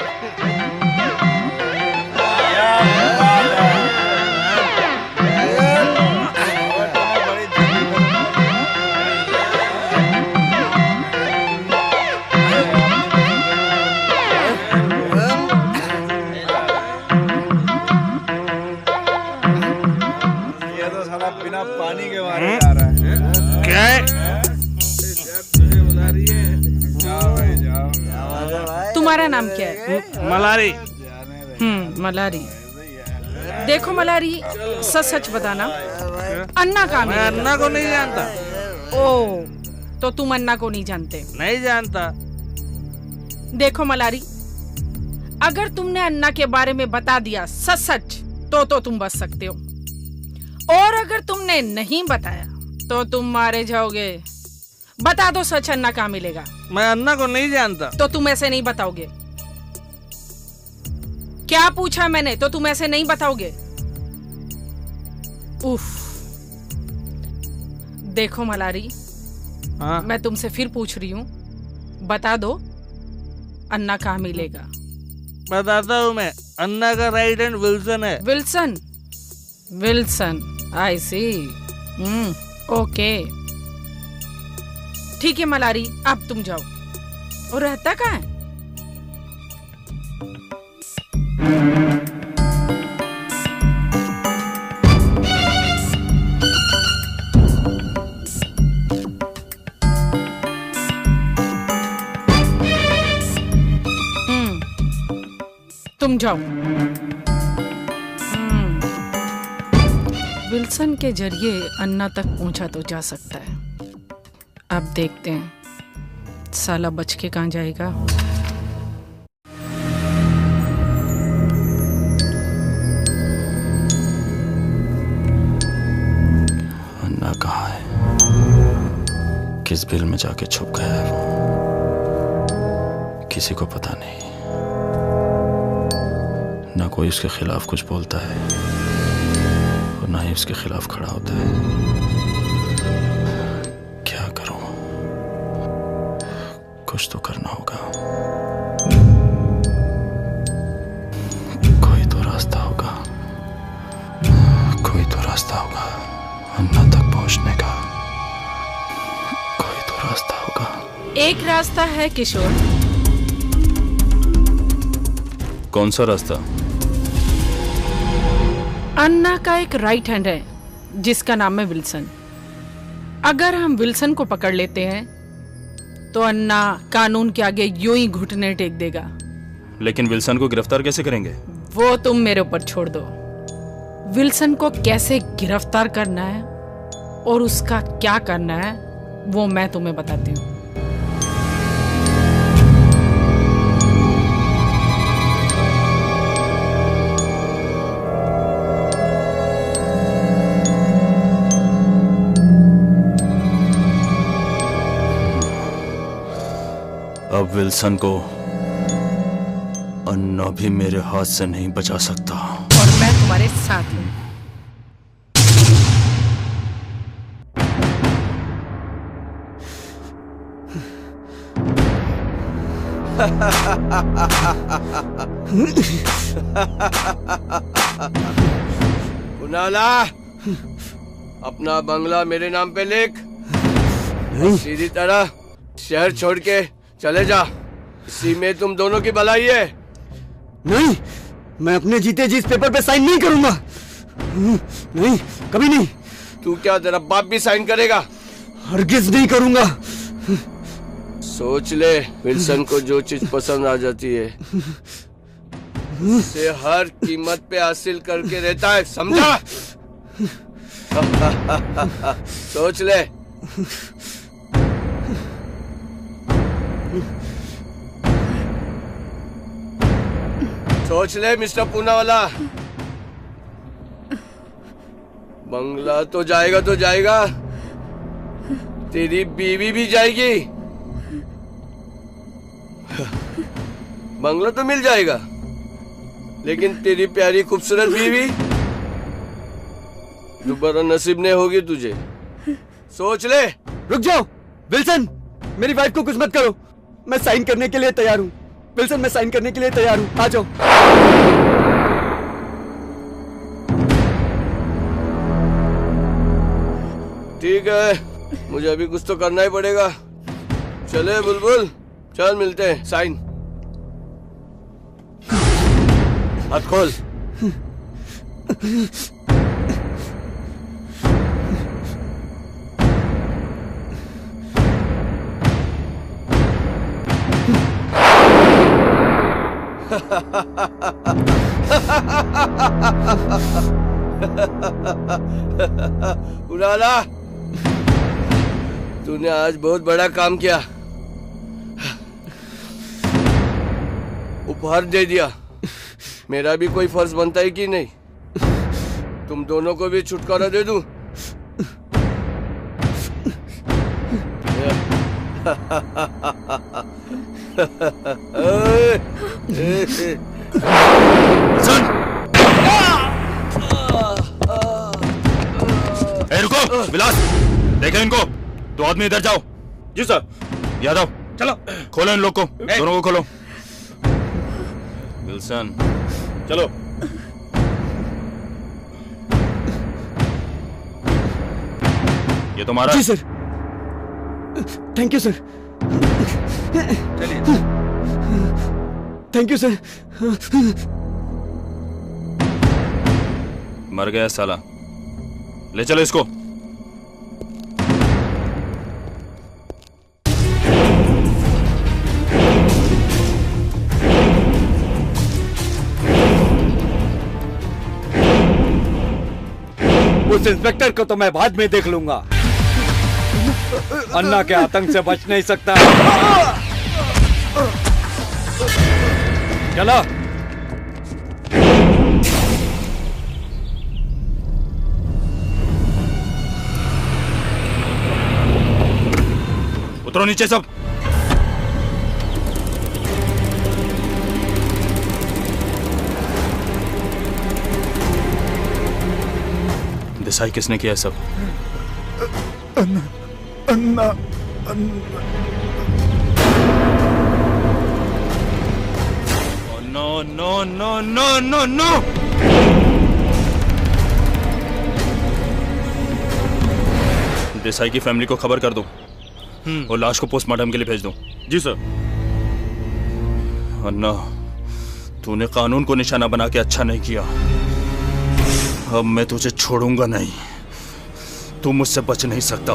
ये तो साला बिना पानी के मारे जा रहा है। क्या है? तुम्हारा नाम क्या है? मलारी। मलारी। देखो मलारी, सच सच बताना, अन्ना कहाँ मैं अन्ना को नहीं जानता। ओ, तो तुम अन्ना को नहीं जानते? नहीं जानता। देखो मलारी, अगर तुमने अन्ना के बारे में बता दिया सच सच तो तुम बच सकते हो, और अगर तुमने नहीं बताया तो तुम मारे जाओगे। बता दो सच, अन्ना कहाँ मिलेगा? मैं अन्ना को नहीं जानता। तो तुम ऐसे नहीं बताओगे? क्या पूछा मैंने? तो तुम ऐसे नहीं बताओगे? उफ। देखो मलारी, हाँ? मैं तुमसे फिर पूछ रही हूँ, बता दो अन्ना कहाँ मिलेगा? बताता हूँ मैं, अन्ना का राइट हैंड विल्सन है। विल्सन? विल्सन, आई सी। ओके ठीक है मलारी, अब तुम जाओ। और रहता कहाँ है? तुम जाओ। विल्सन के जरिए अन्ना तक पहुंचा तो जा सकता है। अब देखते हैं साला बच के कहाँ जाएगा। अन्ना कहाँ है? किस बिल में जाके छुप गया है वो? किसी को पता नहीं, ना कोई उसके खिलाफ कुछ बोलता है और ना ही उसके खिलाफ खड़ा होता है। क्या करूं? कुछ तो करना होगा। कोई तो रास्ता होगा, कोई तो रास्ता होगा अन्ना तक पहुंचने का। कोई तो रास्ता होगा। एक रास्ता है किशोर। कौन सा रास्ता? अन्ना का एक राइट हैंड है जिसका नाम है विल्सन। अगर हम विल्सन को पकड़ लेते हैं तो अन्ना कानून के आगे यूं ही घुटने टेक देगा। लेकिन विल्सन को गिरफ्तार कैसे करेंगे? वो तुम मेरे ऊपर छोड़ दो। विल्सन को कैसे गिरफ्तार करना है और उसका क्या करना है वो मैं तुम्हें बताती हूँ। अब विल्सन को अन्ना भी मेरे हाथ से नहीं बचा सकता। और मैं तुम्हारे साथ हूं। कुनाला, अपना बंगला मेरे नाम पे लिख। सीधी तरह शहर छोड़ के चले जा। इसी में तुम दोनों की भलाई है। नहीं, मैं अपने जीते जी इस पेपर पे साइन नहीं करूंगा। नहीं, कभी नहीं। तू क्या, तेरा बाप भी साइन करेगा? हरगिज नहीं करूंगा। सोच ले, विल्सन को जो चीज पसंद आ जाती है उसे हर कीमत पे हासिल करके रहता है, समझा? सोच ले। सोच ले मिस्टर पूनावाला। बंगला तो जाएगा तो जाएगा, तेरी बीवी भी जाएगी। बंगला तो मिल जाएगा, लेकिन तेरी प्यारी खूबसूरत बीवी दोबारा नसीब नहीं होगी तुझे। सोच ले। रुक जाओ विल्सन, मेरी वाइफ को कुछ मत करो। मैं साइन करने के लिए तैयार हूँ। विल्सन, मैं साइन करने के लिए तैयार हूँ, आ जाओ। ठीक है, मुझे अभी कुछ तो करना ही पड़ेगा। चले बुलबुल, चल मिलते हैं। साइन। हाथ खोल। उड़ाला, तूने आज बहुत बड़ा काम किया। उपहार दे दिया। मेरा भी कोई फर्ज बनता है कि नहीं? तुम दोनों को भी छुटकारा दे दूं? रुको विलास, देखो इनको। दो आदमी इधर जाओ। जी सर। यादव चलो खोलो इन लोग को, दोनों को खोलो। विल्सन चलो। ये तुम्हारा? जी सर। Thank you sir. चलिए। Thank you sir. मर गया साला, ले चलो इसको। उस इंस्पेक्टर को तो मैं बाद में देख लूंगा। अन्ना के आतंक से बच नहीं सकता। चलो। उतरो नीचे सब। डिसाइड किसने किया सब? Anna, Anna, Anna. No no no no no no. Desai की फैमिली को खबर कर दो और लाश को पोस्टमार्टम के लिए भेज दो। जी सर। अन्ना, तूने कानून को निशाना बना के अच्छा नहीं किया। अब मैं तुझे छोड़ूंगा नहीं। तू मुझसे बच नहीं सकता।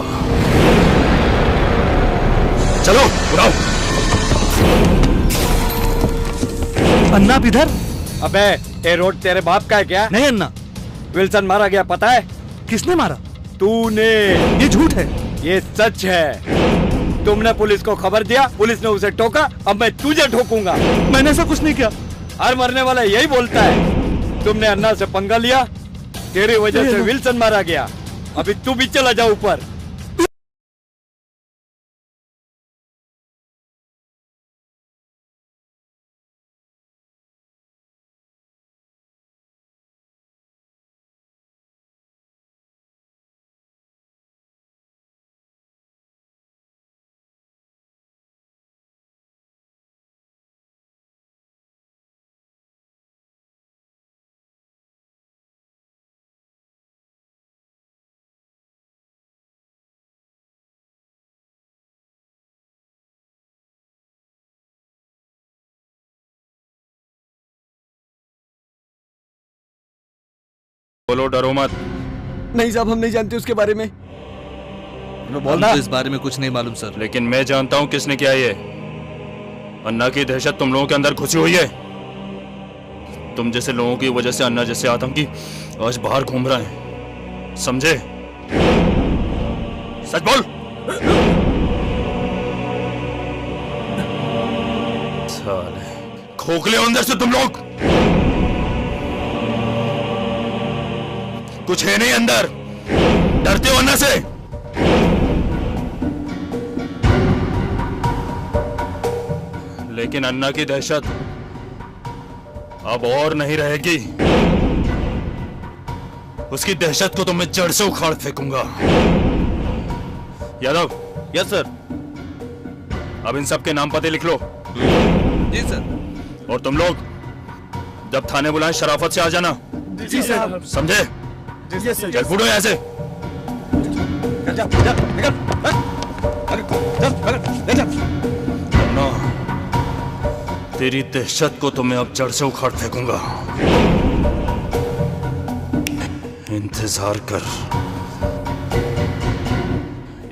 चलो उड़ाओ। अन्ना आप इधर? अबे ये रोड तेरे बाप का है क्या? नहीं अन्ना। विल्सन मारा गया पता है? किसने मारा? तूने। ये झूठ है। ये सच है। तुमने पुलिस को खबर दिया, पुलिस ने उसे ठोका, अब मैं तुझे ठोकूंगा। मैंने ऐसा कुछ नहीं किया। हर मरने वाला यही बोलता है। तुमने अन्ना से पंगा लिया, तेरी वजह से विल्सन मारा गया। अभी तू भी चला जा ऊपर। बोलो, डरो मत। नहीं साहब, हम नहीं जानते उसके बारे में। हमको इस बारे में कुछ नहीं मालूम सर। लेकिन मैं जानता हूं किसने किया ये। अन्ना की दहशत तुम लोगों के अंदर घुसी हुई है। तुम जैसे लोगों की वजह से अन्ना जैसे आतंकी आज बाहर घूम रहे हैं, समझे? सच बोल। साले खोखले हो अंदर से तुम लोग। कुछ है नहीं अंदर, डरते हो अन्ना से। लेकिन अन्ना की दहशत अब और नहीं रहेगी। उसकी दहशत को तो मैं जड़ से उखाड़ फेंकूंगा। यादव। Yes sir. अब इन सब के नाम पते लिख लो। जी सर। और तुम लोग जब थाने बुलाएं शराफत से आ जाना। जी सर। समझे? चल फूटो यहाँ से। अन्ना, तेरी दहशत को तो मैं अब जड़ से उखाड़ फेंकूंगा। इंतजार कर।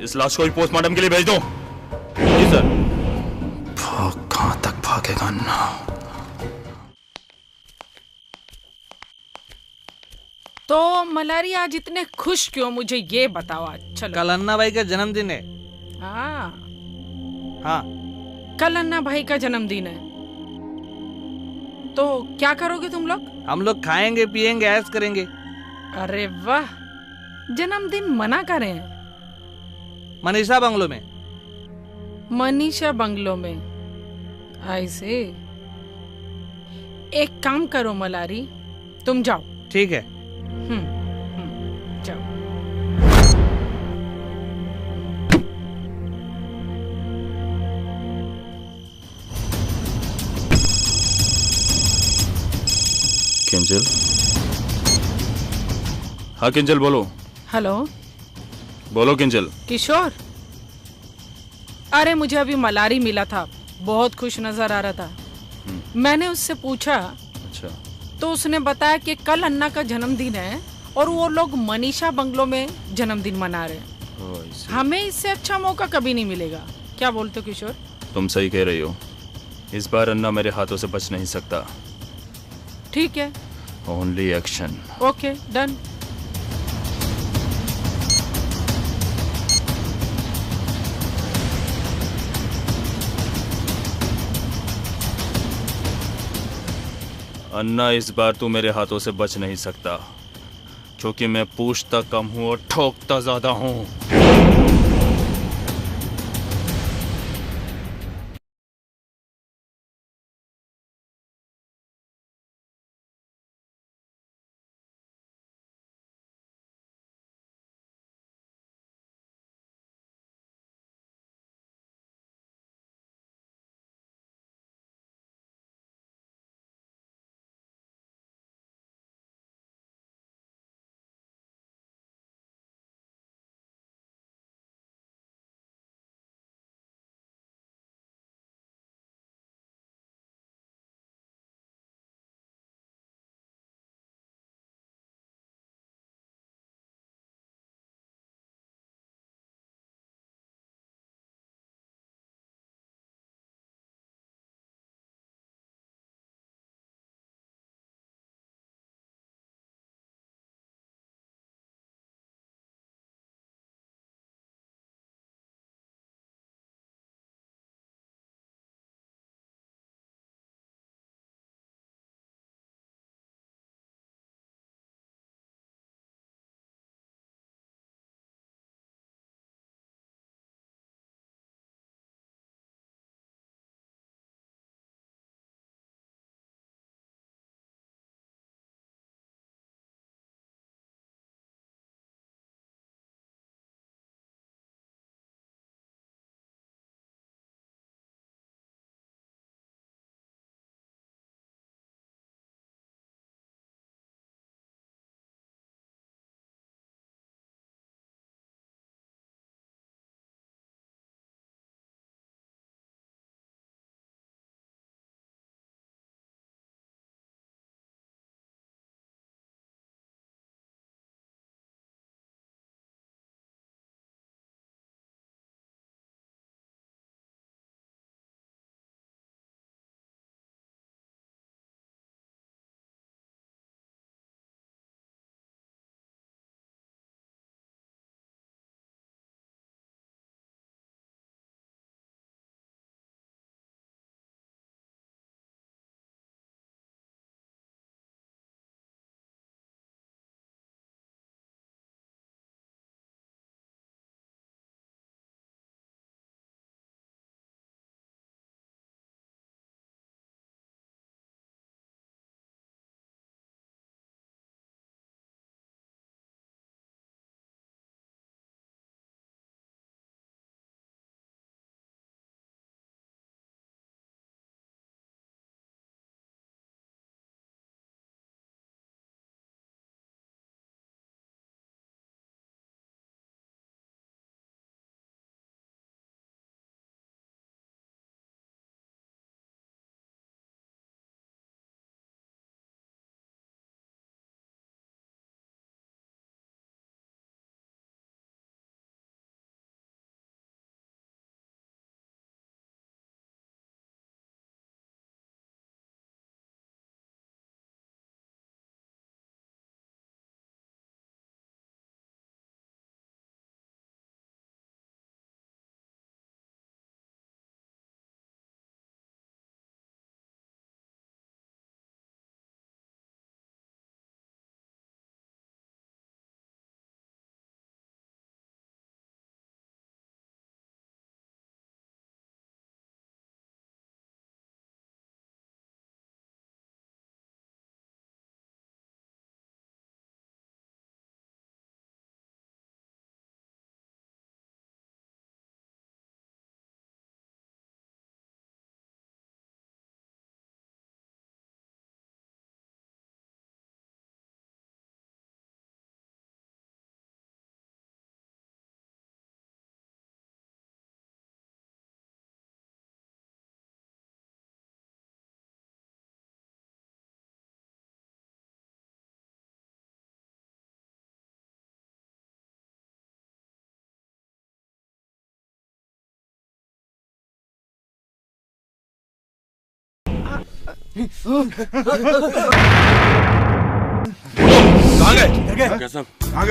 इस लाश को भी पोस्टमार्टम के लिए भेज दो। जी सर। भाग, कहां तक भागेगा अन्ना? तो मलारी आज इतने खुश क्यों, मुझे ये बताओ आज। चलो। कल अन्ना भाई का जन्मदिन है। हाँ हाँ, कल अन्ना भाई का जन्मदिन है, तो क्या करोगे तुम लोग? हम लोग खाएंगे पिएंगे ऐश करेंगे। अरे वाह, जन्मदिन मना करें? मनीषा बंगलो में। मनीषा बंगलो में। ऐसे एक काम करो मलारी, तुम जाओ। ठीक है। जाओ। किंजल। हाँ किंजल बोलो। हेलो। बोलो किंजल। किशोर, अरे मुझे अभी मलारी मिला था, बहुत खुश नजर आ रहा था। मैंने उससे पूछा। अच्छा। तो उसने बताया कि कल अन्ना का जन्मदिन है और वो लोग मनीषा बंगलो में जन्मदिन मना रहे हैं। हमें इससे अच्छा मौका कभी नहीं मिलेगा। क्या बोलते हो किशोर? तुम सही कह रही हो, इस बार अन्ना मेरे हाथों से बच नहीं सकता। ठीक है। Only action. Okay done. Anna इस बार तू मेरे हाथों से बच नहीं सकता, क्योंकि मैं पूछता कम हूं और ठोकता ज्यादा हूं।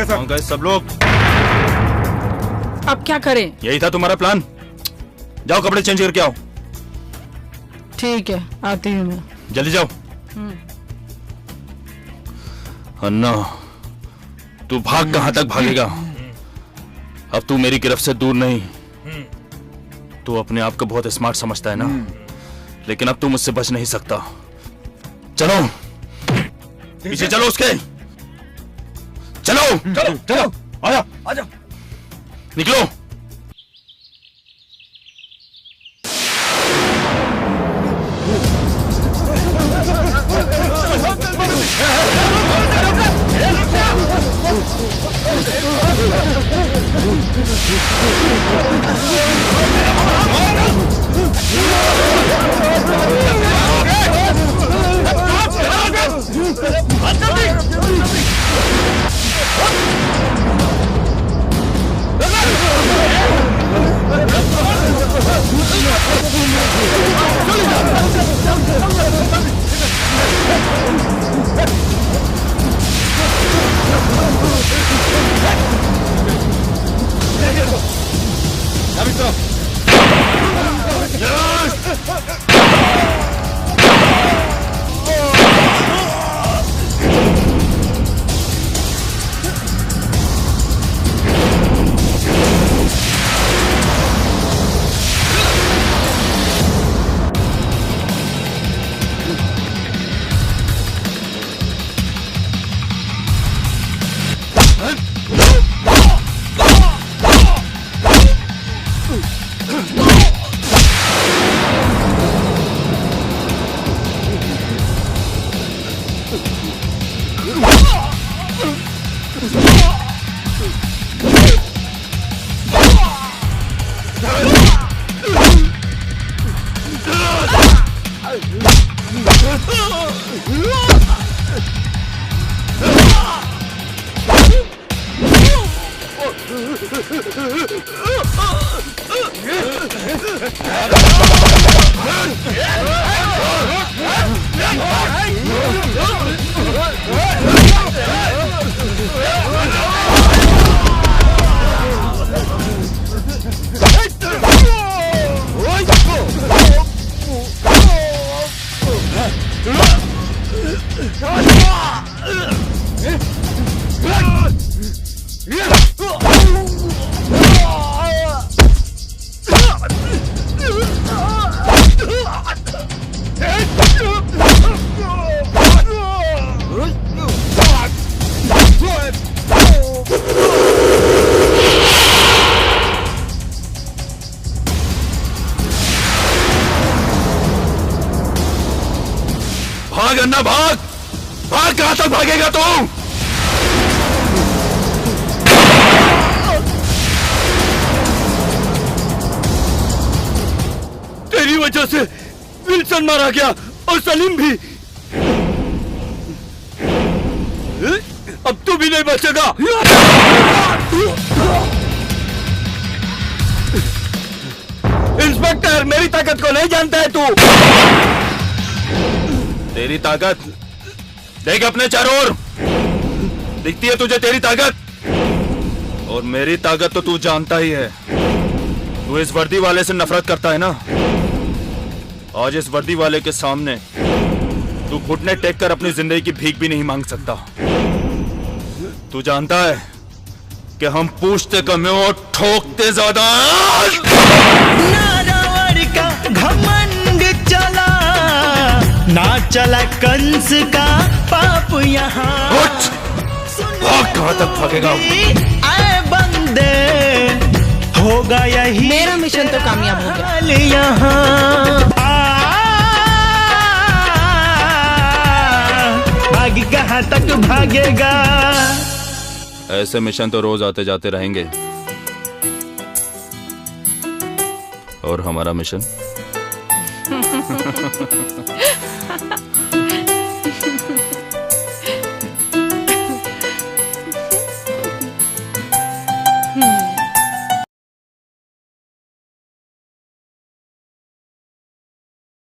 कहाँ गए सब लोग? अब क्या करें? यही था तुम्हारा प्लान? जाओ कपड़े चेंज करके आओ। ठीक है, आती हूँ मैं। जल्दी जाओ। अन्ना, तू भाग कहां तक भागेगा? अब तू मेरी गिरफ्त से दूर नहीं। तू अपने आप को बहुत स्मार्ट समझता है ना, लेकिन अब तू मुझसे बच नहीं सकता। चलो पीछे चलो उसके। चलो चलो चलो, आजा आजा। निकलो। भाग अन्ना भाग, भाग। कहां तक भागेगा तू? तेरी वजह से विल्सन मारा गया और सलीम भी। अब तू भी नहीं बचेगा। इंस्पेक्टर, मेरी ताकत को नहीं जानता है तू। तेरी ताकत देख अपने चारों ओर, दिखती है तुझे तेरी ताकत? और मेरी ताकत तो तू जानता ही है। तू इस वर्दी वाले से नफरत करता है ना? आज इस वर्दी वाले के सामने तू घुटने टेक कर अपनी जिंदगी की भीख भी नहीं मांग सकता। तू जानता है कि हम पूछते कम हैं और ठोकते ज्यादा। नारावर का घमंड चला, ना चला कंस का पाप यहाँ। कहां तक भागेगा? आए बंदे, होगा यही मेरा मिशन तो कामयाब हो गया। यहाँ आगे कहां तक भागेगा? ऐसे मिशन तो रोज आते जाते रहेंगे। और हमारा मिशन